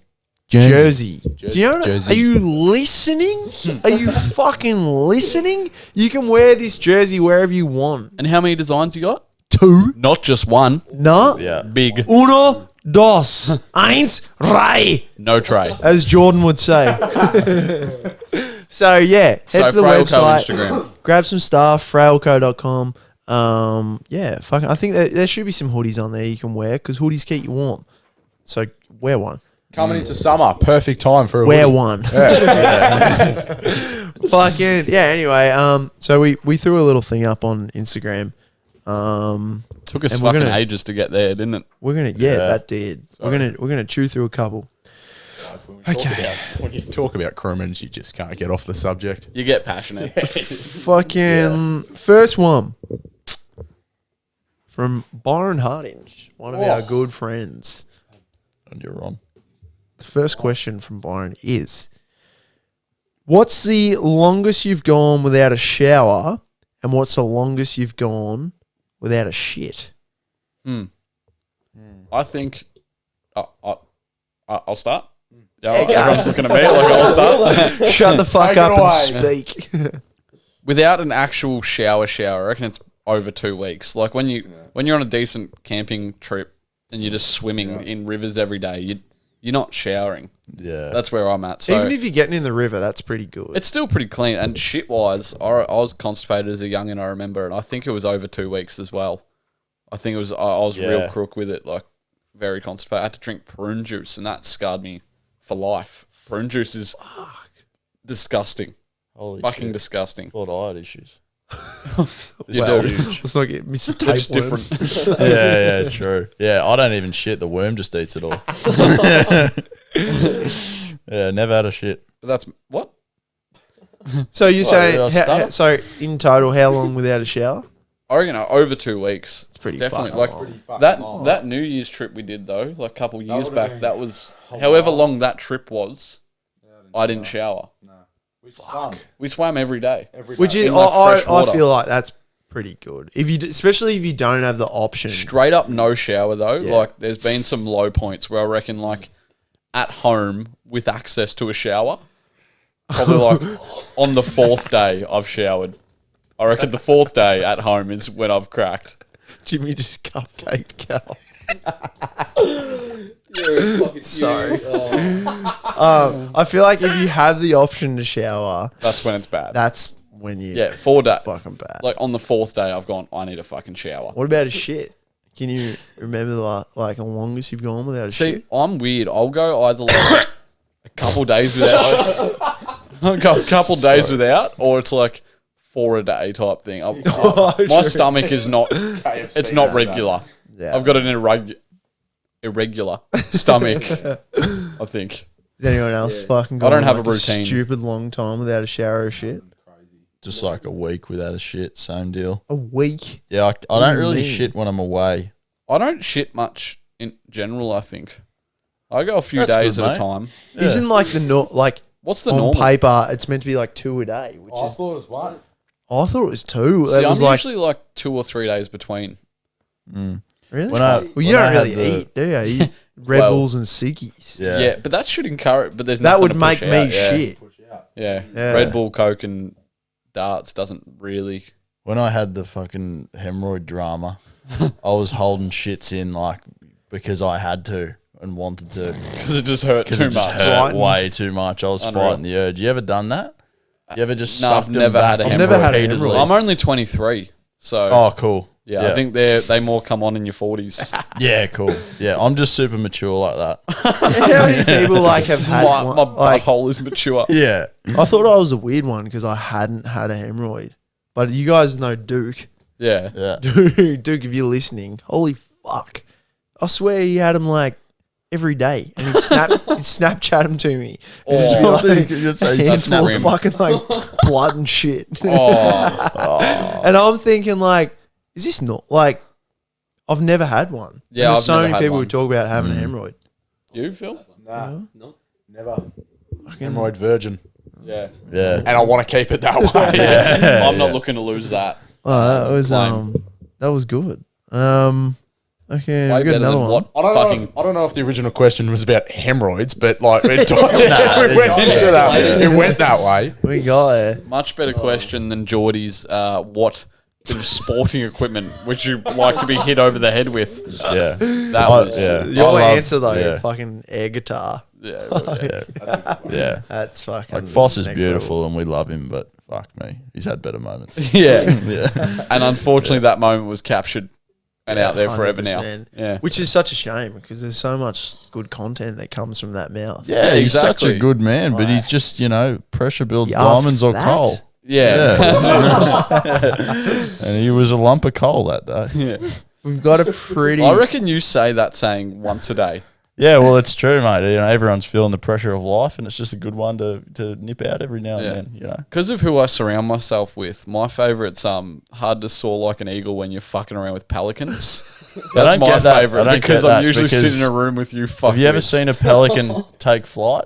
Jersey. Do you know what? Jersey. Are you listening? Are you fucking listening? You can wear this jersey wherever you want. And how many designs you got? 2. Not just one. No. Yeah. Big. Uno, dos, eins, drei, No tray. as Jordan would say. So yeah, head So to the Frailco website, Instagram. grab some stuff, frailco.com. Yeah, fucking. I think there should be some hoodies on there you can wear because hoodies keep you warm. So wear one. Coming into summer, perfect time for a Wear hoodie. one. Fucking yeah. Anyway, so we threw a little thing up on Instagram. Took us And we're fucking gonna- ages to get there, didn't it? We're gonna that did. We're gonna chew through a couple. Okay. When you talk about crewmans, you just can't get off the subject. You get passionate. Fucking first one from Byron Hardinge, one of our good friends. And you're on. The first question from Byron is, what's the longest you've gone without a shower and what's the longest you've gone without a shit? I think I'll start. Yeah, Yeah, go. everyone's looking at me like I'll start. Shut the fuck Take up it and away. speak. Without an actual shower, I reckon it's over 2 weeks. Like when you're on a decent camping trip and you're just swimming in rivers every day, you're not showering. Yeah. That's where I'm at. So Even if you're getting in the river, that's pretty good. it's still pretty clean. And shit wise, I was constipated as a youngin', I remember, and I think it was over 2 weeks as well. I think it was I was real Yeah. crook with it, like very constipated. I had to drink prune juice, and that scarred me for life. Prune juice is disgusting, Holy fucking shit. disgusting. Thought I had issues. You Well, do. let's not get Mr. It's Tapeworm. different. Yeah, true. Yeah, I don't even shit. The worm just eats it all. Yeah, never had a shit. But that's what? So you're did I saying, stutter? so in total, how long without a shower? I reckon over 2 weeks. It's pretty definitely fucking like long. that New Year's trip we did though, like a couple years back. That was however long that trip was. I didn't shower. We swam every day. Which is, In, like, fresh I water. feel like that's pretty good. If you, especially if you don't have the option. Straight up no shower though. Yeah. Like there's been some low points where I reckon like at home with access to a shower, probably like on the 4th day I've showered. I reckon the 4th day at home is when I've cracked. Jimmy just cupcaked Cal. You're a fucking Sorry. Oh. I feel like if you have the option to shower, That's when it's bad. that's when you 4 days. fucking bad. Like on the 4th day, I've gone, I need a fucking shower. What about a shit? Can you remember the longest you've gone without a See, shit? I'm weird. I'll go either like a couple days without. I'll go a couple days without, or it's like 4 a day type thing. My stomach is not. It's not regular. Yeah. I've got an irregular stomach. I think. Has anyone else fucking I gone don't have like a routine. stupid long time without a shower or shit? Just like a week without a shit, same deal. A week? Yeah, I do don't you really mean? shit when I'm away. I don't shit much in general. I think I go a few That's days good, at a mate. time. Yeah. Isn't like What's the on normal? paper it's meant to be like 2 a day, which is thought it was one. I thought it was 2. See, It was I'm like usually like 2 or 3 days between. really. When I- Well, you when don't I had really the- eat, do you? You eat Red Well, Bulls and Sickies. Yeah. but that should encourage. But there's That nothing would to make push me out, yeah. shit. Yeah. Yeah. Red Bull, Coke, and darts doesn't really. When I had the fucking hemorrhoid drama, I was holding shits in like because I had to and wanted to Because it just hurt because too it just much. hurt Frightened. way too much. I was Unreal. fighting the urge. You ever done that? You ever just No, I've sucked them never back had a in I've never had a repeatedly? hemorrhoid. I'm only 23, so Oh, cool. yeah, I think they more come on in your 40s. Yeah, cool. Yeah, I'm just super mature like that. How many people like have had my one, my like butthole is mature. Yeah. I thought I was a weird one because I hadn't had a hemorrhoid. But you guys know Duke. Yeah. Yeah. Duke, if you're listening, holy fuck. I swear he had them like every day. And he'd Snapchat them to me. And it'd be Oh, like You'd a say handful snap of him. fucking like blood and shit. Oh, And I'm thinking like, is this not like, I've never had one. Yeah, And there's I've so never many had people one. who talk about having a hemorrhoid. you Phil? Nah, No. never. Hemorrhoid virgin. Yeah. Yeah. And I want to keep it that way. I'm not looking to lose that. Oh, that was good. Okay, Way we got better another than one. what I don't fucking. know. I don't know if the original question was about hemorrhoids, but like it, went it's into that. escalated. It went that way. We got it. Much better question than Geordie's. What bit of sporting equipment would you like to be hit over the head with? Yeah. That was yeah. Your I love- answer though, yeah. fucking air guitar. yeah. Yeah. That's fucking. Like Foss is next beautiful and we love him, but fuck me. He's had better moments. yeah. Yeah. And unfortunately, that moment was captured and out there forever now. 100%. Yeah. Which is such a shame because there's so much good content that comes from that mouth. Yeah, he's such exactly. a good man, but he's just, pressure builds He asks diamonds or that? coal. Yeah. And he was a lump of coal that day. Yeah. We've got a pretty. I reckon you say that saying once a day. Yeah, well, it's true, mate. Everyone's feeling the pressure of life, and it's just a good one to nip out every now and Yeah. then, Because of who I surround myself with, my favourite's hard to soar like an eagle when you're fucking around with pelicans. That's don't my get that. I favourite don't because get I'm that usually because sitting in a room with you fucking. Have you ever seen a pelican take flight?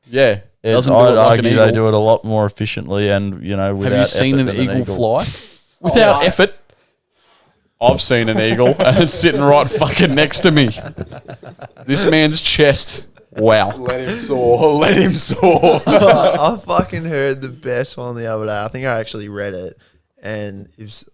Yeah. Doesn't do I'd it like an argue eagle. they do it a lot more efficiently and, without Have you seen effort an than eagle fly? Without effort. I've seen an eagle and it's sitting right fucking next to me. This man's chest. Wow. Let him soar. Let him soar. I fucking heard the best one the other day. I think I actually read it, and it was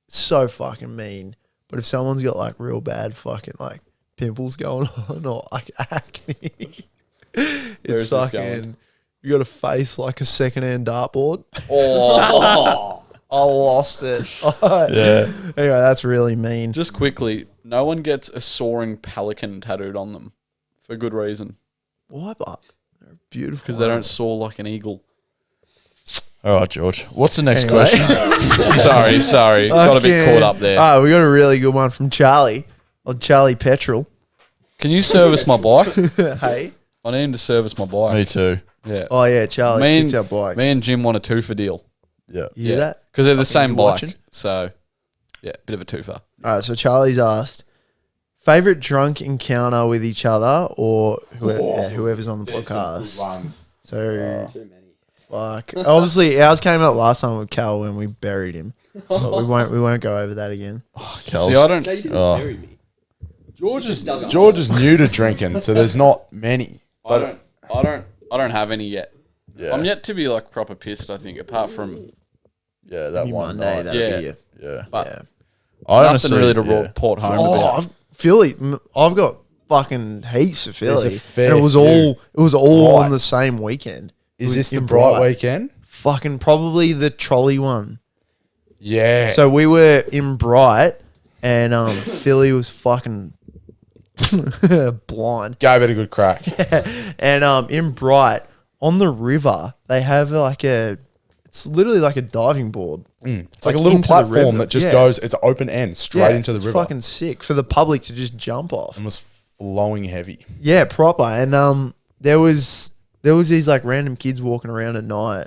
so fucking mean. But if someone's got like real bad fucking like pimples going on or like acne, Where's it's this fucking. going? You got a face like a secondhand dartboard. Oh. I lost it. Yeah. Anyway, that's really mean. Just quickly, no one gets a soaring pelican tattooed on them for good reason. Why, but they're beautiful. Because they don't soar like an eagle. All right, George. What's the next Anyway. question? sorry. Got a bit caught up there. Oh, we got a really good one from Charlie. Or Charlie Petrol. Can you service my bike? Hey. I need him to service my bike. Me too. Yeah. Oh yeah, Charlie. Me and, Fix our bikes. me and Jim want a twofer deal. Yeah. you hear that? Because they're the Fucking same you bike. watching? So, yeah, bit of a twofer. All right, so Charlie's asked, favorite drunk encounter with each other or whoever's on the podcast. So, Too many. like, obviously ours came up last time with Cal when we buried him. So we won't go over that again. Kells. See, I don't. No, you didn't Oh. bury me. George is dug a George is new to drinking, so there's not many. I don't have any yet. Yeah. I'm yet to be like proper pissed. I think, apart from Yeah, that Maybe one Monday, night. that'll Yeah. be you. Yeah. but Yeah. I nothing honestly really to yeah. report home Oh, about. I've got fucking heaps of There's a Philly. fair And it was few. all Right. on the same weekend. It Is was this the in Bright weekend? Fucking probably the trolley one. Yeah. So we were in Bright, and Philly was fucking blind. gave it a good crack. And in Bright on the river, they have it's literally like a diving board. It's like a little into the platform river. that just Yeah. goes. It's open end straight into the it's river. fucking sick for the public to just jump off. And was flowing heavy. Yeah, proper. And there was these like random kids walking around at night,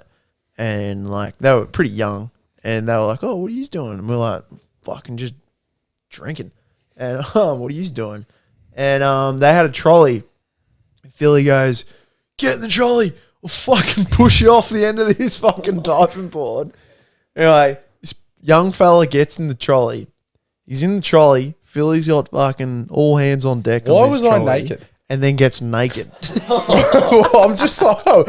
and like they were pretty young, and they were like, "Oh, what are you doing?" And we're like, "Fucking just drinking." And what are you doing? And they had a trolley. Philly goes, "Get in the trolley. We'll fucking push you off the end of this fucking diving board." Anyway, this young fella gets in the trolley. He's in the trolley. Philly's got fucking all hands on deck. Why on this was I trolley, naked? And then gets naked. I'm just like, oh.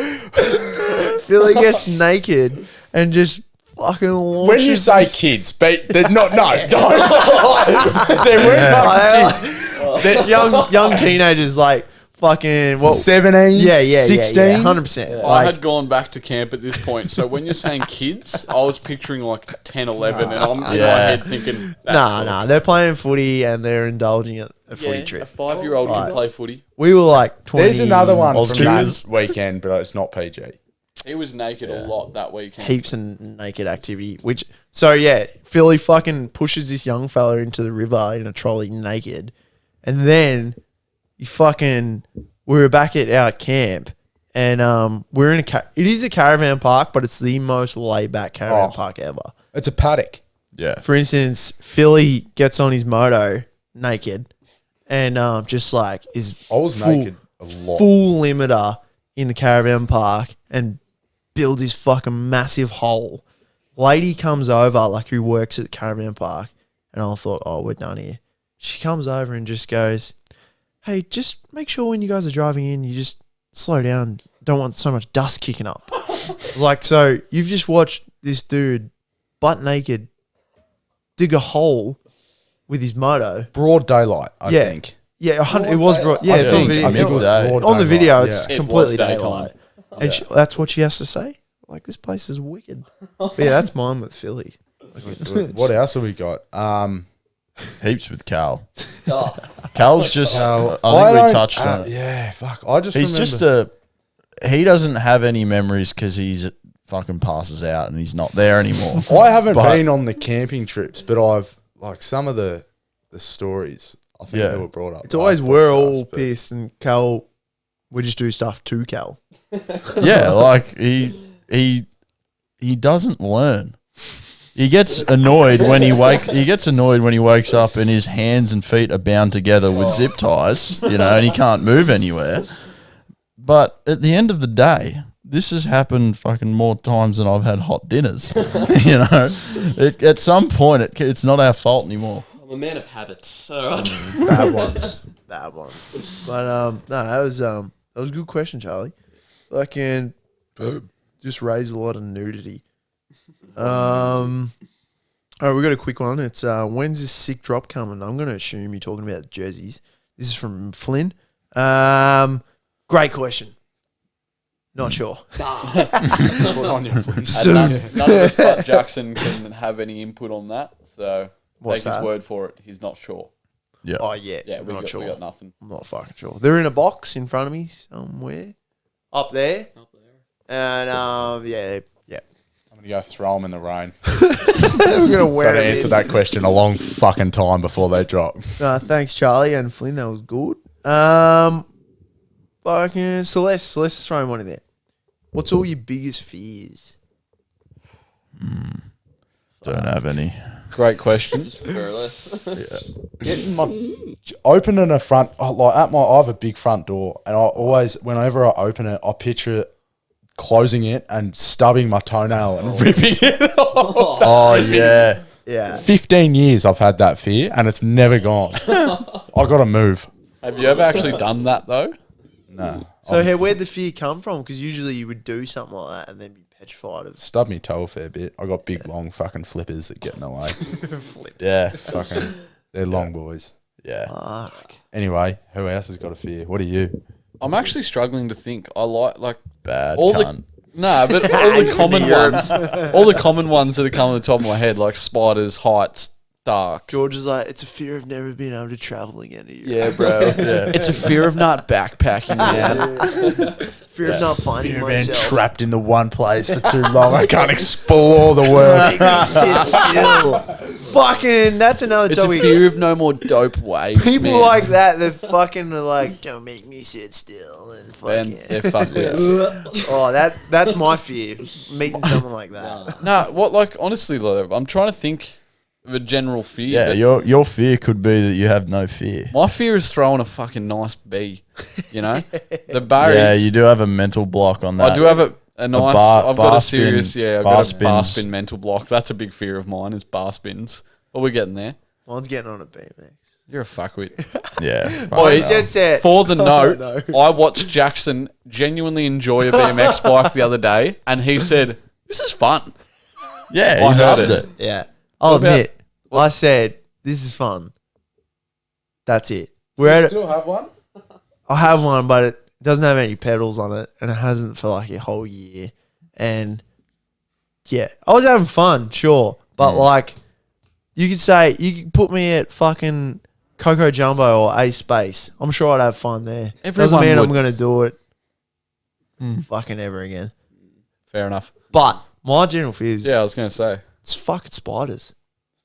Philly gets naked and just fucking launches. When you say this- kids, but they're not. No, don't say like, they weren't fucking kids. young teenagers like fucking what? 17, Yeah, 16. 100%. I Like, had gone back to camp at this point, so when you're saying kids, I was picturing like 10, 11, and I'm in my head thinking, nah, they're playing footy and they're indulging at a footy a trip. 5-year-old Right. can play footy. We were like 20. There's another one Oz from that kickers. weekend, but it's not PG. He was naked a lot that weekend. Heaps of naked activity. So yeah, Philly fucking pushes this young fella into the river in a trolley naked, and then we were back at our camp, and we're in it is a caravan park, but it's the most laid back caravan park ever. It's a paddock. Yeah. For instance, Philly gets on his moto naked, and just like is I was naked a lot. full limiter in the caravan park and builds his fucking massive hole. Lady comes over, like who works at the caravan park, and I thought, oh, we're done here. She comes over and just goes, "Hey, just make sure when you guys are driving in, you just slow down. Don't want so much dust kicking up." Like, so you've just watched this dude butt naked dig a hole with his moto. Broad daylight, I Yeah. think. Yeah, it was broad. Yeah, I it's think, on video. I think it was Day. broad On the daylight, video, it's yeah. It completely was daytime. daylight. And that's what she has to say. Like, this place is wicked. But yeah, that's mine with Philly. What else have we got? Heaps with Cal. Oh, Cal's just, I think we don't- touched on it. Yeah, fuck. I just He's remember. he doesn't have any memories because he's fucking passes out and he's not there anymore. I haven't But- been on the camping trips, but I've like some of the stories. I think Yeah. they were brought up. It's always we're all but- pissed, and Cal, we just do stuff to Cal. Yeah, like he doesn't learn. He gets annoyed when he wakes up and his hands and feet are bound together with zip ties, and he can't move anywhere. But at the end of the day, this has happened fucking more times than I've had hot dinners. At some point, it's not our fault anymore. I'm a man of habits. All right. Bad ones. But no, that was a good question, Charlie. Fucking just raised a lot of nudity. All right, we got a quick one. It's when's this sick drop coming? I'm going to assume you're talking about jerseys. This is from Flynn. Great question. Not sure. And Soon. none of us but Jackson can have any input on that, so What's take that? his word for it. He's not sure. Yeah. Oh yeah, Yeah, I'm not sure. we got nothing. I'm not fucking sure. They're in a box in front of me somewhere. Up there. And yeah. I'm gonna go throw them in the rain. We're gonna wear So to it answer in. that question a long fucking time before they drop. Thanks, Charlie and Flynn. That was good. Fucking Celeste is throwing one in there. What's all your biggest fears? Don't have any. Great question. Careless. Getting opening a front, I have a big front door, and I always, whenever I open it, I picture it closing it and stubbing my toenail and ripping it off. Oh, yeah. Yeah. 15 years I've had that fear, and it's never gone. I got to move. Have you ever actually done that though? No. So where'd the fear come from? Because usually you would do something like that and then be petrified of. Stubbed me toe a fair bit. I got big, long fucking flippers that get in the way. Yeah. Fucking, they're long boys. Yeah. Anyway, who else has got a fear? What are you? I'm actually struggling to think. I like Bad all cunt. but all the common ones, all the common ones that are coming to the top of my head, like spiders, heights, dark. George is like, it's a fear of never being able to travel again to Europe. Yeah, bro. It's a fear of not backpacking, man. Fear of not finding Fear of being myself. trapped in the one place for too long. I can't explore the world. Make me sit still. Fucking, that's another It's a topic. fear of no more dope waves. People man. like that fucking are like, don't make me sit still and And fucking. they're fuckwits. Oh, that's my fear. Meeting someone like that. Nah, what like honestly though, I'm trying to think of a general fear. Yeah, but your fear could be that you have no fear. my fear is throwing a fucking nice bee. You know, the barriers. Yeah, you do have a mental block on that. I do have a nice. I've got bar a serious. spin- I've bar got a bar spins. spin mental block. That's a big fear of mine. Is bar spins. But we're getting there. Mine's getting on a BMX. You're a fuckwit. Yeah. Oh, Oi, he's dead set. For the note, no. I watched Jackson genuinely enjoy a BMX bike the other day, and he said, "This is fun." Yeah, I he heard loved it. it. Yeah. I'll What about- admit. I said, this is fun. That's it. We're at it. Still have one? I have one, but it doesn't have any pedals on it, and it hasn't for like a whole year. And yeah, I was having fun, sure, but like, you could say you could put me at fucking Coco Jumbo or A Space. I'm sure I'd have fun there. Doesn't Everyone mean I'm would. gonna do it fucking ever again. Fair enough. But my general fear is Yeah, I was gonna say. it's fucking spiders.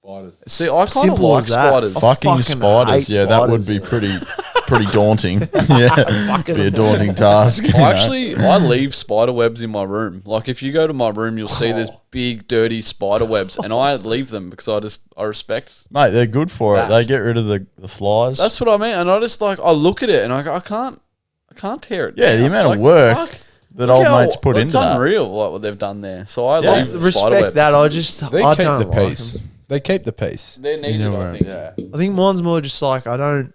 Spiders. See, I kind of Simple like as that. spiders. I Fucking fucking spiders. hate Yeah, that would spiders. be pretty daunting. Yeah, be a daunting task. you know. I leave spider webs in my room. Like if you go to my room, you'll see there's big dirty spider webs, and I leave them because I respect. Mate, they're good for it. That. They get rid of the flies. That's what I mean. And I just like I look at it and I go, I can't tear it. Yeah, down. the amount of Like, work fuck. that Look old how- mates put it's into that. unreal what they've done there. So I Yeah. leave the spider Respect webs. that. I just They I keep don't the like peace. them. They keep the peace. They're needed, You know I what I think. mean? Yeah. I think mine's more just like I don't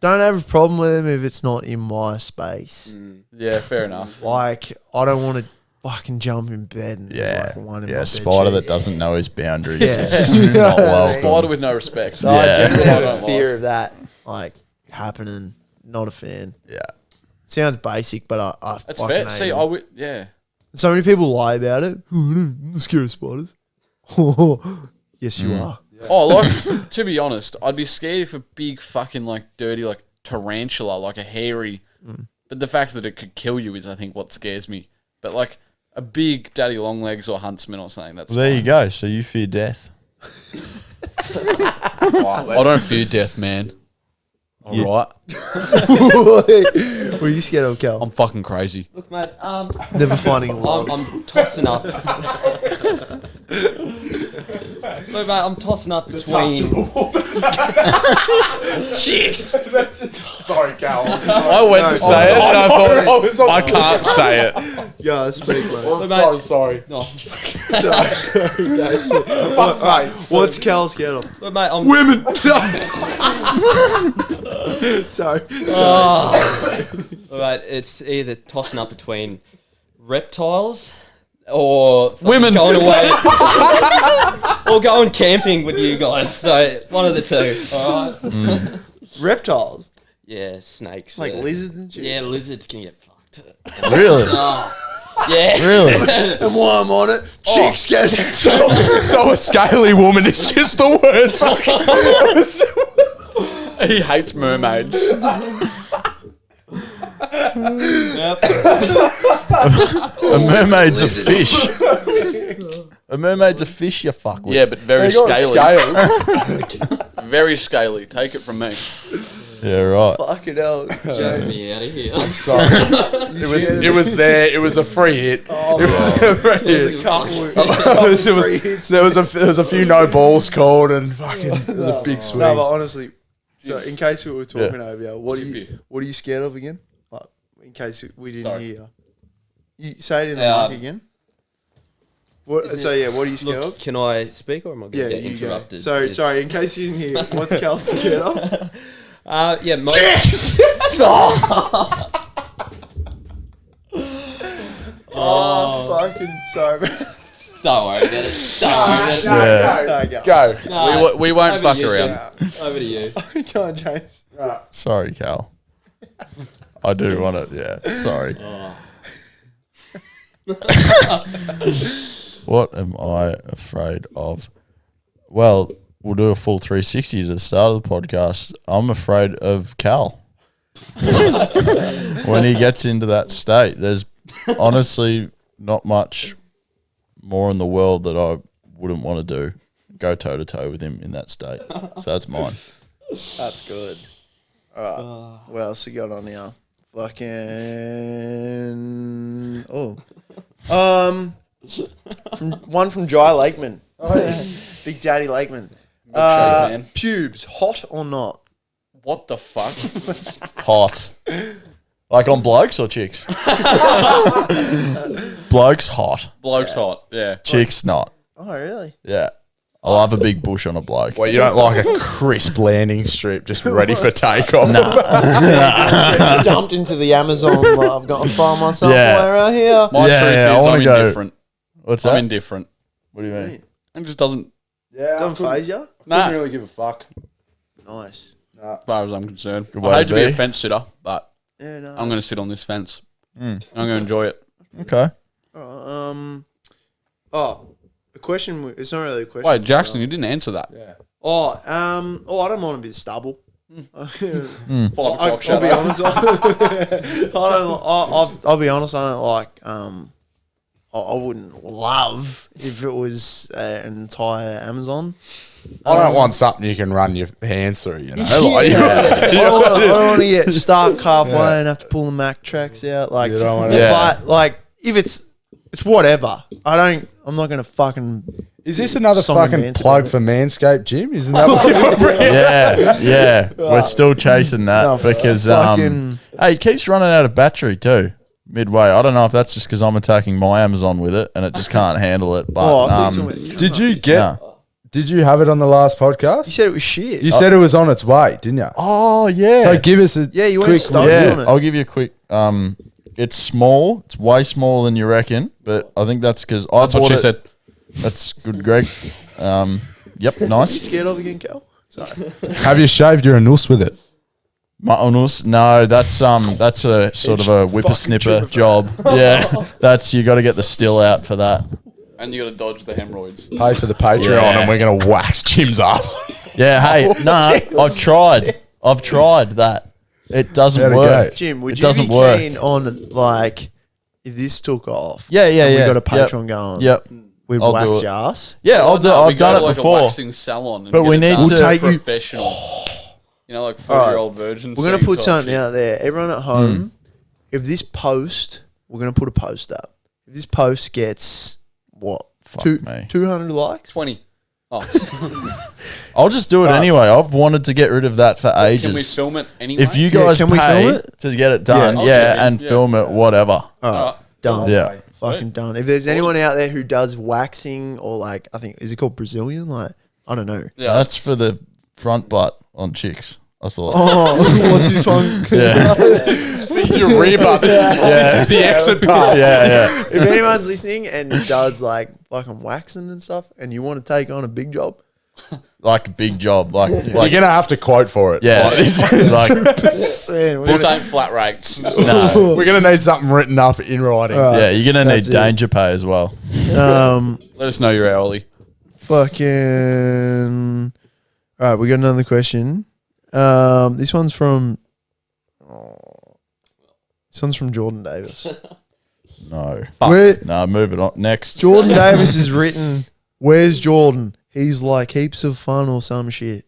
have a problem with them if it's not in my space. Yeah, fair enough. Like I don't want to fucking jump in bed and there's Yeah, like one in my yeah. bed Spider sheet. that doesn't know his boundaries Yeah. is not welcome. Spider with no respect. So I Yeah. generally I have don't a fear of that like happening. Not a fan. Yeah, Sounds basic, but I That's fucking fair. hate See, them. I would. Yeah. So many people lie about it. I'm scared of spiders. Yes, you are. Oh, like to be honest, I'd be scared if a big fucking like dirty like tarantula, like a hairy. But the fact that it could kill you is, I think, what scares me. But like a big daddy long legs or huntsman or something. That's well, there you go. So you fear death. I don't fear death, man. All right, What are you scared of, Cal? I'm fucking crazy. Look, mate, Never finding love. I'm tossing up. Look, mate, I'm tossing up between. Sorry, Cal. I went to say it, and I thought I can't say it. Yeah, speak, mate. Look, mate, sorry. no, Sorry, guys. Alright, what's Cal scared of? look, mate, I'm. Women. Sorry. Look, mate, it's either tossing up between reptiles or fucking Women. going away or going camping with you guys. So one of the two. All right. Reptiles, Yeah, snakes. like lizards and shit. Yeah, lizards can get fucked. Really? Yeah. Really? And while I'm on it, chicks get So a scaly woman is just the worst. He hates mermaids. Yep. A mermaid's a fish. A mermaid's a fish, you fuckwit. Yeah, but very They got scaly. scales. Very scaly. Take it from me. Yeah, right. fucking hell. Get me out of here. Sorry. It was there. It was a free hit. Oh, It was a free hit. There was a few no balls called and fucking it was a big swing. No, but honestly, so in case we were talking over you, what are you scared of again? Like, in case we didn't Sorry. hear you. Say it in the mic again. What? So yeah, what are you scared Look, of? can I speak or am I going to get you go. interrupted? So Yes. sorry, in case you didn't hear, what's Cal scared of? Yeah, Oh, fucking sorry. Don't worry about it. Don't worry about it. Yeah. No, We won't over fuck to you, around. Jack. Over to you. Come on, James. Sorry, Cal. I do want it. Yeah. Sorry. What am I afraid of? Well, we'll do a full 360 at the start of the podcast. I'm afraid of Cal. When he gets into that state, there's honestly not much more in the world that I wouldn't want to do. Go toe to toe with him in that state. So that's mine. That's good. All right. What else we got on here? Fucking. One from Jai Lakeman. Big Daddy Lakeman. man. Pubes, hot or not? What the fuck? Hot. Like on blokes or chicks? Blokes hot. Bloke's hot. Yeah. Chicks not. Oh, really? Yeah. I'll have a big bush on a bloke. Well, you don't like a crisp landing strip just ready for takeoff. Dumped into the Amazon. Like, I've got to find myself Yeah. way around here. My Yeah, truth yeah, I is wanna I'm go- indifferent. What's I'm that? indifferent. What do you mean? It just doesn't, Yeah, Don't phase you. nah, Couldn't really give a fuck. Nice. as far as I'm concerned. way I hate to to be be. a fence sitter, but Yeah, nice. I'm going to sit on this fence. I'm going to enjoy it. Okay. A question. It's not really a question. Wait, Jackson, you didn't answer that. I don't mind a bit of stubble. 5 o'clock I'll shut be up. honest. I'll be honest. I don't like. I wouldn't love if it was an entire Amazon. I don't want something you can run your hands through, you know? Like, I don't want to get stuck halfway and have to pull the Mac tracks out. Like, You don't wanna- Yeah. but like if it's whatever. I'm not gonna fucking. Is this another Some fucking advance plug about for Manscaped, Jim? Isn't that what you're bringing? Yeah. We're still chasing that No, because fucking- hey, it keeps running out of battery too. Midway. I don't know if that's just because I'm attacking my Amazon with it and it just can't handle it. But Oh, I thought you were talking about- Did you get? no. Did you have it on the last You podcast? said it was shit. You said it was on its way, didn't you? Oh yeah. So give us a Yeah, you weren't quick stoked yeah, on it. I'll give you a quick. It's small. It's way smaller than you reckon, but I think that's because I That's what bought she it. said. That's good, Greg. Yep, You nice. scared of again, Cal? Sorry. Have you shaved your anus with it? Matonus? No, that's a sort of a whippersnipper job. Yeah, that's you got to get the still out for that. And you got to dodge the hemorrhoids. Pay for the Patreon Yeah. and we're going to wax Jim's up. Yeah, hey, nah, I've tried that. It doesn't How'd it work. go? Jim, would It you doesn't be work. keen on like if this took off? Yeah, yeah, and yeah. We got a Yep. Patreon going. Yep. We'd I'll do wax it. your ass. Yeah, I'll do. No, we I've go done to it like before. a waxing salon. And But get we it need done to- We'll take you- professional. You know, like All right. 4-year-old virgins. We're gonna put something out there. Everyone at home, if this post, we're gonna put a post up. If this post gets what Fuck me. 200 likes, 20. Oh, I'll just do it anyway. I've wanted to get rid of that for ages. can we film it anyway? If you guys can we pay film it? to get it done, I'll yeah, check in. and Yeah. film it, whatever. all right, Alright. done. Yeah. Fucking done. If there's anyone out there who does waxing or like, I think is it called Brazilian? Like, I don't know. Yeah. That's for the front butt on chicks. I thought. Oh, what's this one? Yeah. your rear butt. This is the exit part. yeah. If anyone's listening and does like fucking waxing and stuff, and you want to take on a big job, Like a big job. Like You're going to have to quote for it. yeah. Like, like This ain't flat rates. no. we're going to need something written up in writing. Right. Yeah, you're gonna need That's it. danger pay as well. Let us know your hourly. fucking. All right, we got another question. This one's from. This one's from Jordan Davis. No. Where No, move it on. Next. Jordan Davis has written, "Where's Jordan? He's like heaps of fun or some shit."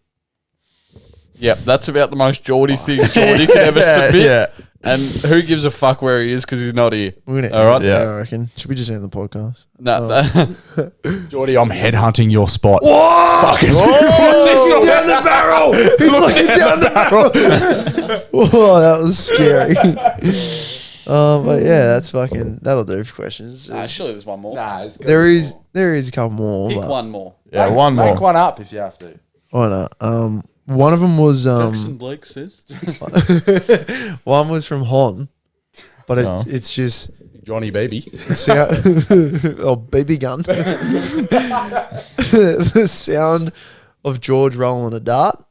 Yep, that's about the most Geordie thing Geordie could ever submit. Yeah. And who gives a fuck where he is because he's not here? We're gonna All end right. it there, Yeah. I reckon. Should we just end the podcast? No, Geordie, I'm headhunting your spot. Fucking down the barrel. He's looking down the barrel. Whoa, that was scary. But yeah, that's fucking. That'll do for questions. surely there's one more. There is a couple more. Pick but one more. Yeah, one more. Make one up if you have to. why not? One of them was Blake says. one was from Hon, but Oh. it's just Johnny Baby. Oh, baby gun. The sound of George rolling a dart.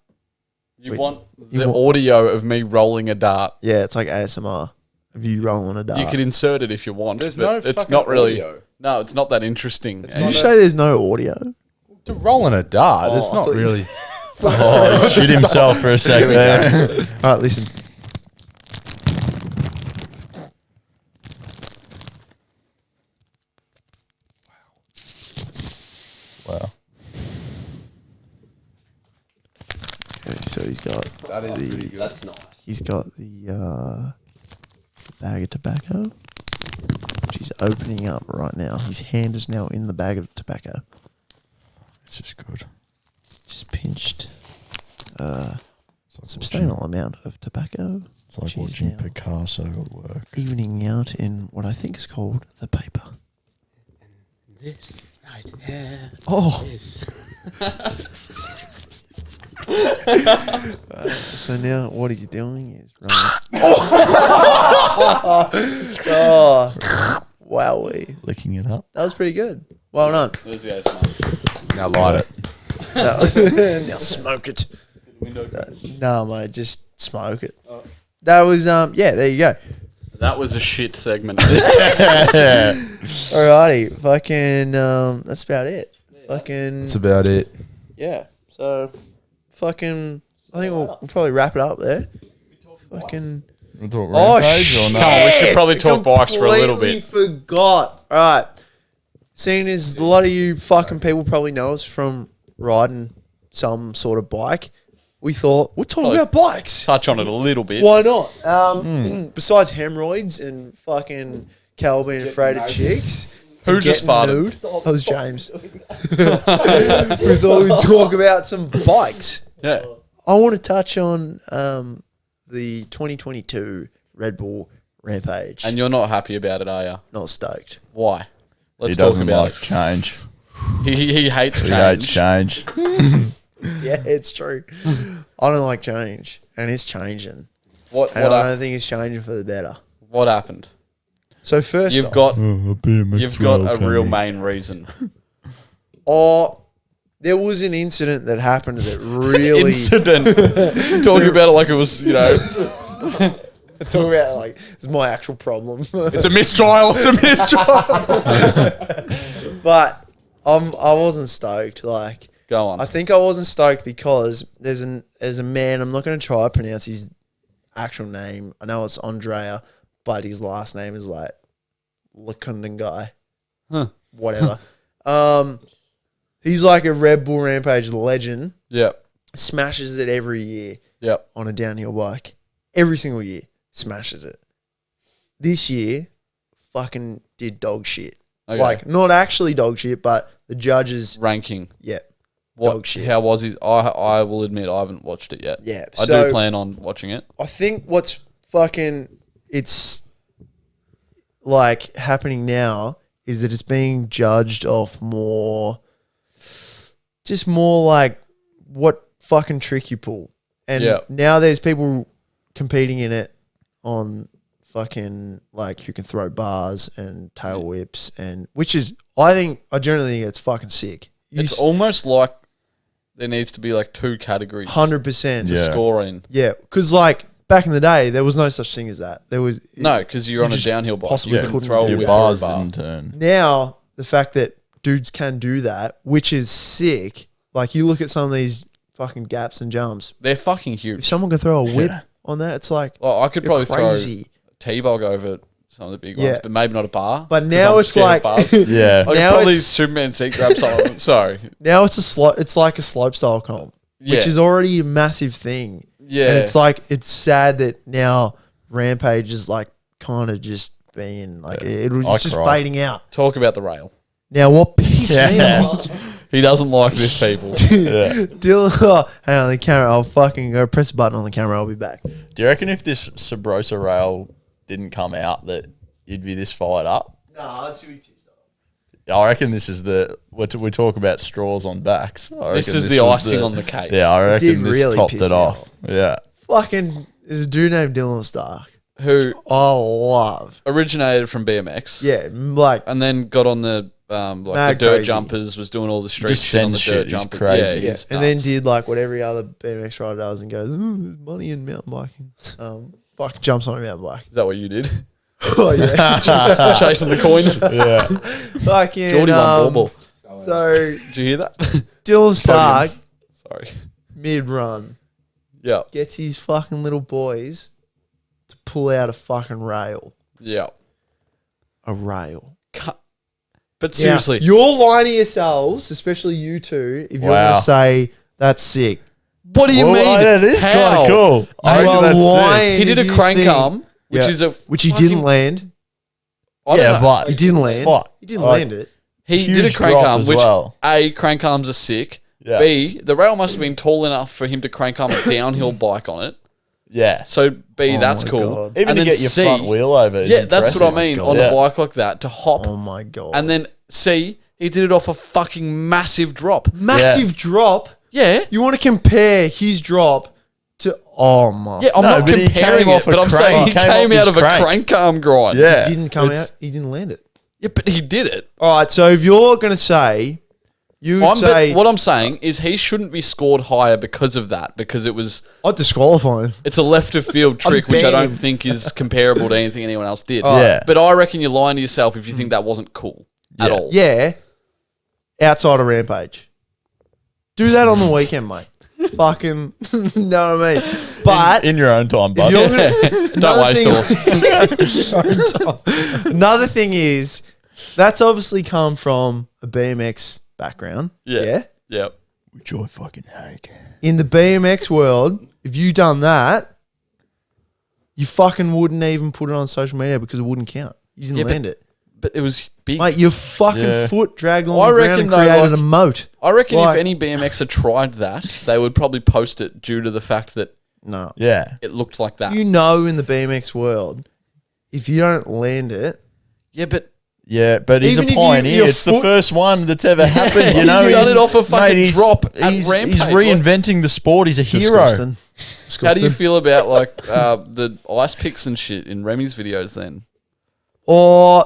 You want the audio of me rolling a dart. Yeah, it's like ASMR of you rolling a dart. You could insert it if you want. There's but no it's fucking not really. audio. No, it's not that interesting. Did you say there's no audio? To rolling a dart, it's not really. Oh, he shoot himself for a second there. All right, listen. Wow. Okay, so he's got That's nice. he's got the bag of tobacco, which he's opening up right now. His hand is now in the bag of tobacco. It's just good. Just pinched a substantial amount of tobacco. It's like which is watching now Picasso at work. evening out in what I think is called the paper. This right here. Oh, This. so now what he's doing is oh, wowee. Licking it up. That was pretty good. Well done. There's the ASMR. Now light it. Now smoke it. No, mate, just smoke it. That was yeah. There you go. That was a shit segment. Alrighty, fucking that's about it. Fucking That's about it. yeah. So fucking I think we'll probably wrap it up there. Fucking We'll talk oh Rampage or shit! not? Come on, we should probably talk bikes for a little Completely bit. forgot. All right. Seeing as a lot of you fucking people probably know us from riding some sort of bike, we thought we'll talk Probably about bikes. Touch on it a little bit. Why not? Besides hemorrhoids and fucking Cal being afraid of chicks. Who and just getting farted? nude. That was James. We thought we'd talk about some bikes. Yeah. I want to touch on the 2022 Red Bull Rampage. And you're not happy about it, are you? not stoked. Why? He Let's talk doesn't about like change. it. He hates He change. hates change. Yeah, it's true. I don't like change, and it's changing. What And I don't think it's changing for the better. what happened? So first You've off, got you've got a real main reason. there was an incident that happened that really Incident. Talking about it like it was, talk about like it's my actual problem. it's a mistrial. It's a mistrial. But I wasn't stoked. Like Go on. I think I wasn't stoked because there's a man. I'm not going to try to pronounce his actual name. I know it's Andrea, but his last name is like Lakundan guy. Huh. Whatever. He's like a Red Bull Rampage legend. Yep. Smashes it every year Yep. on a downhill bike. Every single year. Smashes it. This year, fucking did dog shit. Okay. Like, not actually dog shit, but the judges, Ranking. yeah. What? Dog shit. How was his? I will admit I haven't watched it yet. Yeah. I So do plan on watching it. I think what's fucking, it's like happening now is that it's being judged off more, just more like what fucking trick you pull. And Yeah. now there's people competing in it on fucking like who can throw bars and tail whips and which is I generally think it's fucking sick. It's almost like there needs to be like two categories 100%. to Yeah. score in. Yeah, because like back in the day, there was no such thing as that. There was No, because you're on a just downhill bike. possibly You can couldn't throw a do whip that. or a Bars bar. didn't turn. now the fact that dudes can do that, which is sick. Like you look at some of these fucking gaps and jumps. They're fucking If huge. someone can throw a whip on that, it's like Well, I could you're probably crazy. throw T-bog over some of the big Yeah. ones, but maybe not a bar. But 'cause now I'm it's scared of like bars. Yeah. I could now probably it's- Superman seat grab someone. Sorry. now it's like a slope style comp, Yeah. which is already a massive thing. Yeah. And it's like it's sad that now Rampage is like kind of just being like it's just cried. fading out. Talk about the rail. Now what pissed me off? He doesn't like this, people. Dylan, oh, hang on the camera. I'll fucking go press a button on the camera. I'll be back. Do you reckon if this Sabrosa rail didn't come out that you'd be this fired up? No, that's too pissed off. I reckon this is we talk about straws on backs. I This reckon is the was icing on the cake. Yeah, I did reckon this really topped piss it me off. Yeah. Fucking, there's a dude named Dylan Stark. who I love. originated from BMX. Yeah, like And then got on the like Mad the dirt crazy. jumpers, was doing all the street Descent shit on the shit dirt is jumpers. crazy. Yeah, yeah, he's and then nuts. did like what every other BMX rider does and goes, there's money in mountain biking. Fucking jumps on a mountain bike. Is that what you did? Oh yeah, Chasing the coin. Yeah. fucking. Geordie won ball. So Did you hear that? Dylan Stark Sorry. mid run Yeah. gets his fucking little boys to pull out a fucking rail. Yeah. A rail. But seriously, Now, you're lying to yourselves, especially you two, if you're Wow. going to say that's sick. what do you Well, mean? that is kind How? of cool. I You reckon are that's sick. lying He did a if you crank think- arm, which Yeah. is a Which he fucking- didn't land. I don't Yeah, know. but He didn't land. Fuck. He didn't Like, land it. He huge did a crank drop arm, as which well. A, crank arms are sick. Yeah. B, the rail must have been tall enough for him to crank arm a downhill bike on it. Yeah. So B, Oh that's my cool. God. Even And to then get your C, front wheel over. Is yeah, that's what I impressive. mean. On Yeah. a bike like that, to hop. Oh my God. And then C, he did it off a fucking massive drop. massive drop. Yeah. You want to compare his drop to, oh my. Yeah, I'm No, not but he comparing came it, off a but I'm crank. saying he He came came off out his of a crank. crank arm grind. Yeah. He didn't come It's- out. He didn't land it. Yeah, but he did it. All right. So if you're going to say, you would say, What I'm saying is he shouldn't be scored higher because of that, because I'd disqualify him. it's a left of field trick, which I ban don't him. think is comparable to anything anyone else did. Yeah. But I reckon you're lying to yourself if you think that wasn't cool at all. Yeah. Outside of Rampage. Do that on the weekend, mate. Fucking, know what I mean? But in your own time, bud. you're gonna, Don't waste Another thing is, that's obviously come from a BMX background. Yeah. Yeah. Which I fucking hate. In the BMX world, if you done that, you fucking wouldn't even put it on social media because it wouldn't count. You didn't Yeah, but- land it. But it was big. Mate, your fucking Yeah. foot dragged on I the ground reckon and though, created like- a moat. I reckon like- if any BMXer tried that, they would probably post it due to the fact that No. Yeah. it looked like that. You know, in the BMX world, if you don't land it, Yeah, but Yeah, but he's Even a if you- pioneer. your It's the foot- first one that's ever happened. You know, He's done it off a fucking he's- drop at He's Rampage. reinventing the sport. He's a hero. disgusting. how do Disgusting. you feel about like the ice picks and shit in Remy's videos then? Or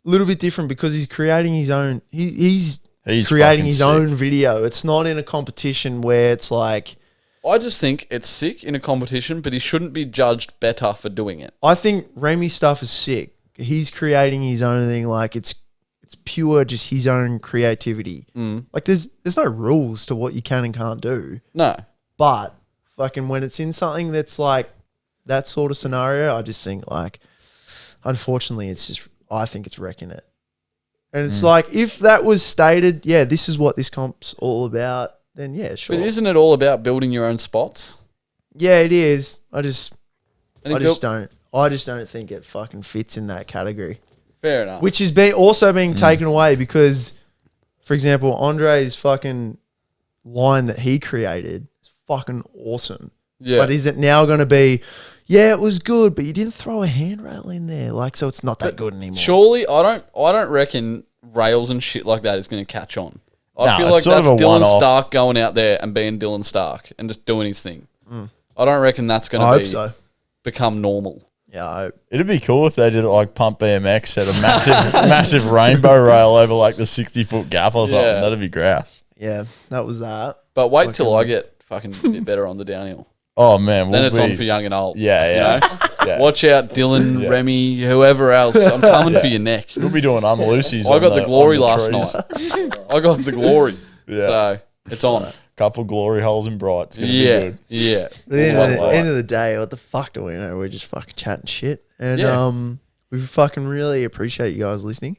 a little bit different because he's creating his own. He's He's creating fucking his sick. own video. It's not in a competition where it's like. I just think it's sick in a competition, but he shouldn't be judged better for doing it. I think Remy's stuff is sick. He's creating his own thing. Like it's pure, just his own creativity. Like there's no rules to what you can and can't do. No. But fucking when it's in something that's like that sort of scenario, I just think like, unfortunately, it's just I think it's wrecking it. And it's like if that was stated, yeah, this is what this comp's all about. Then yeah, sure. But isn't it all about building your own spots? Yeah, it is. I just And he don't think it fucking fits in that category. Fair enough. Which is also being taken away because, for example, Andre's fucking line that he created is fucking awesome. Yeah. But is it now going to be, yeah, it was good, but you didn't throw a handrail in there, like so it's not that good anymore. Surely, I don't reckon rails and shit like that is going to catch on. I Nah, feel it's like sort of that's a Dylan one-off. Stark going out there and being Dylan Stark and just doing his thing. I don't reckon that's going I to hope so. become normal. Yeah, I hope. It'd be cool if they did it like Pump BMX, had a massive rainbow rail over like the 60-foot gap or something. Yeah. That'd be grass. Yeah, that was that. But wait till I get fucking a bit better on the downhill. Oh man, Then it's on for young and old. Yeah, yeah. You know? Yeah. Watch out, Dylan, Remy, whoever else. I'm coming for your neck. We'll be doing unloosies. I got the glory on the last trees. night. I got the glory. Yeah. So it's on. Couple glory holes in bright. It's gonna be Yeah. good. Yeah. At the Well, end of the day, what the fuck do we know? We're just fucking chatting shit. And Yeah. we fucking really appreciate you guys listening.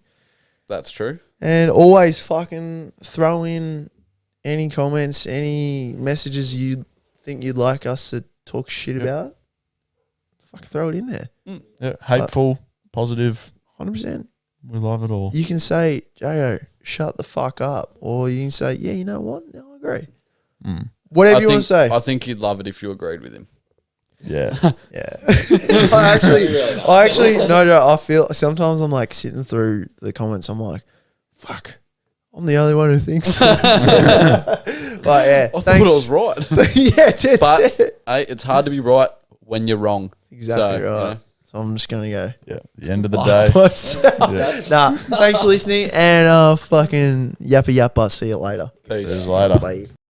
That's true. And always fucking throw in any comments, any messages you think you'd like us to talk shit about. Fucking throw it in there. Yeah, hateful, positive. 100%. We love it all. You can say, J.O., shut the fuck up. Or you can say, yeah, you know what? No, I agree. Whatever you want to say. I think you'd love it if you agreed with him. Yeah. Yeah. I actually, no, I feel sometimes I'm like sitting through the comments. I'm like, fuck, I'm the only one who thinks. But yeah, I thought I was right. yeah, that's But it. hey, it's hard to be right when you're wrong. Exactly So, right. you know, So I'm just gonna go. Yeah. The end of the day. Nah, thanks for listening and fucking yappa yappa. See you later. See you later. Bye.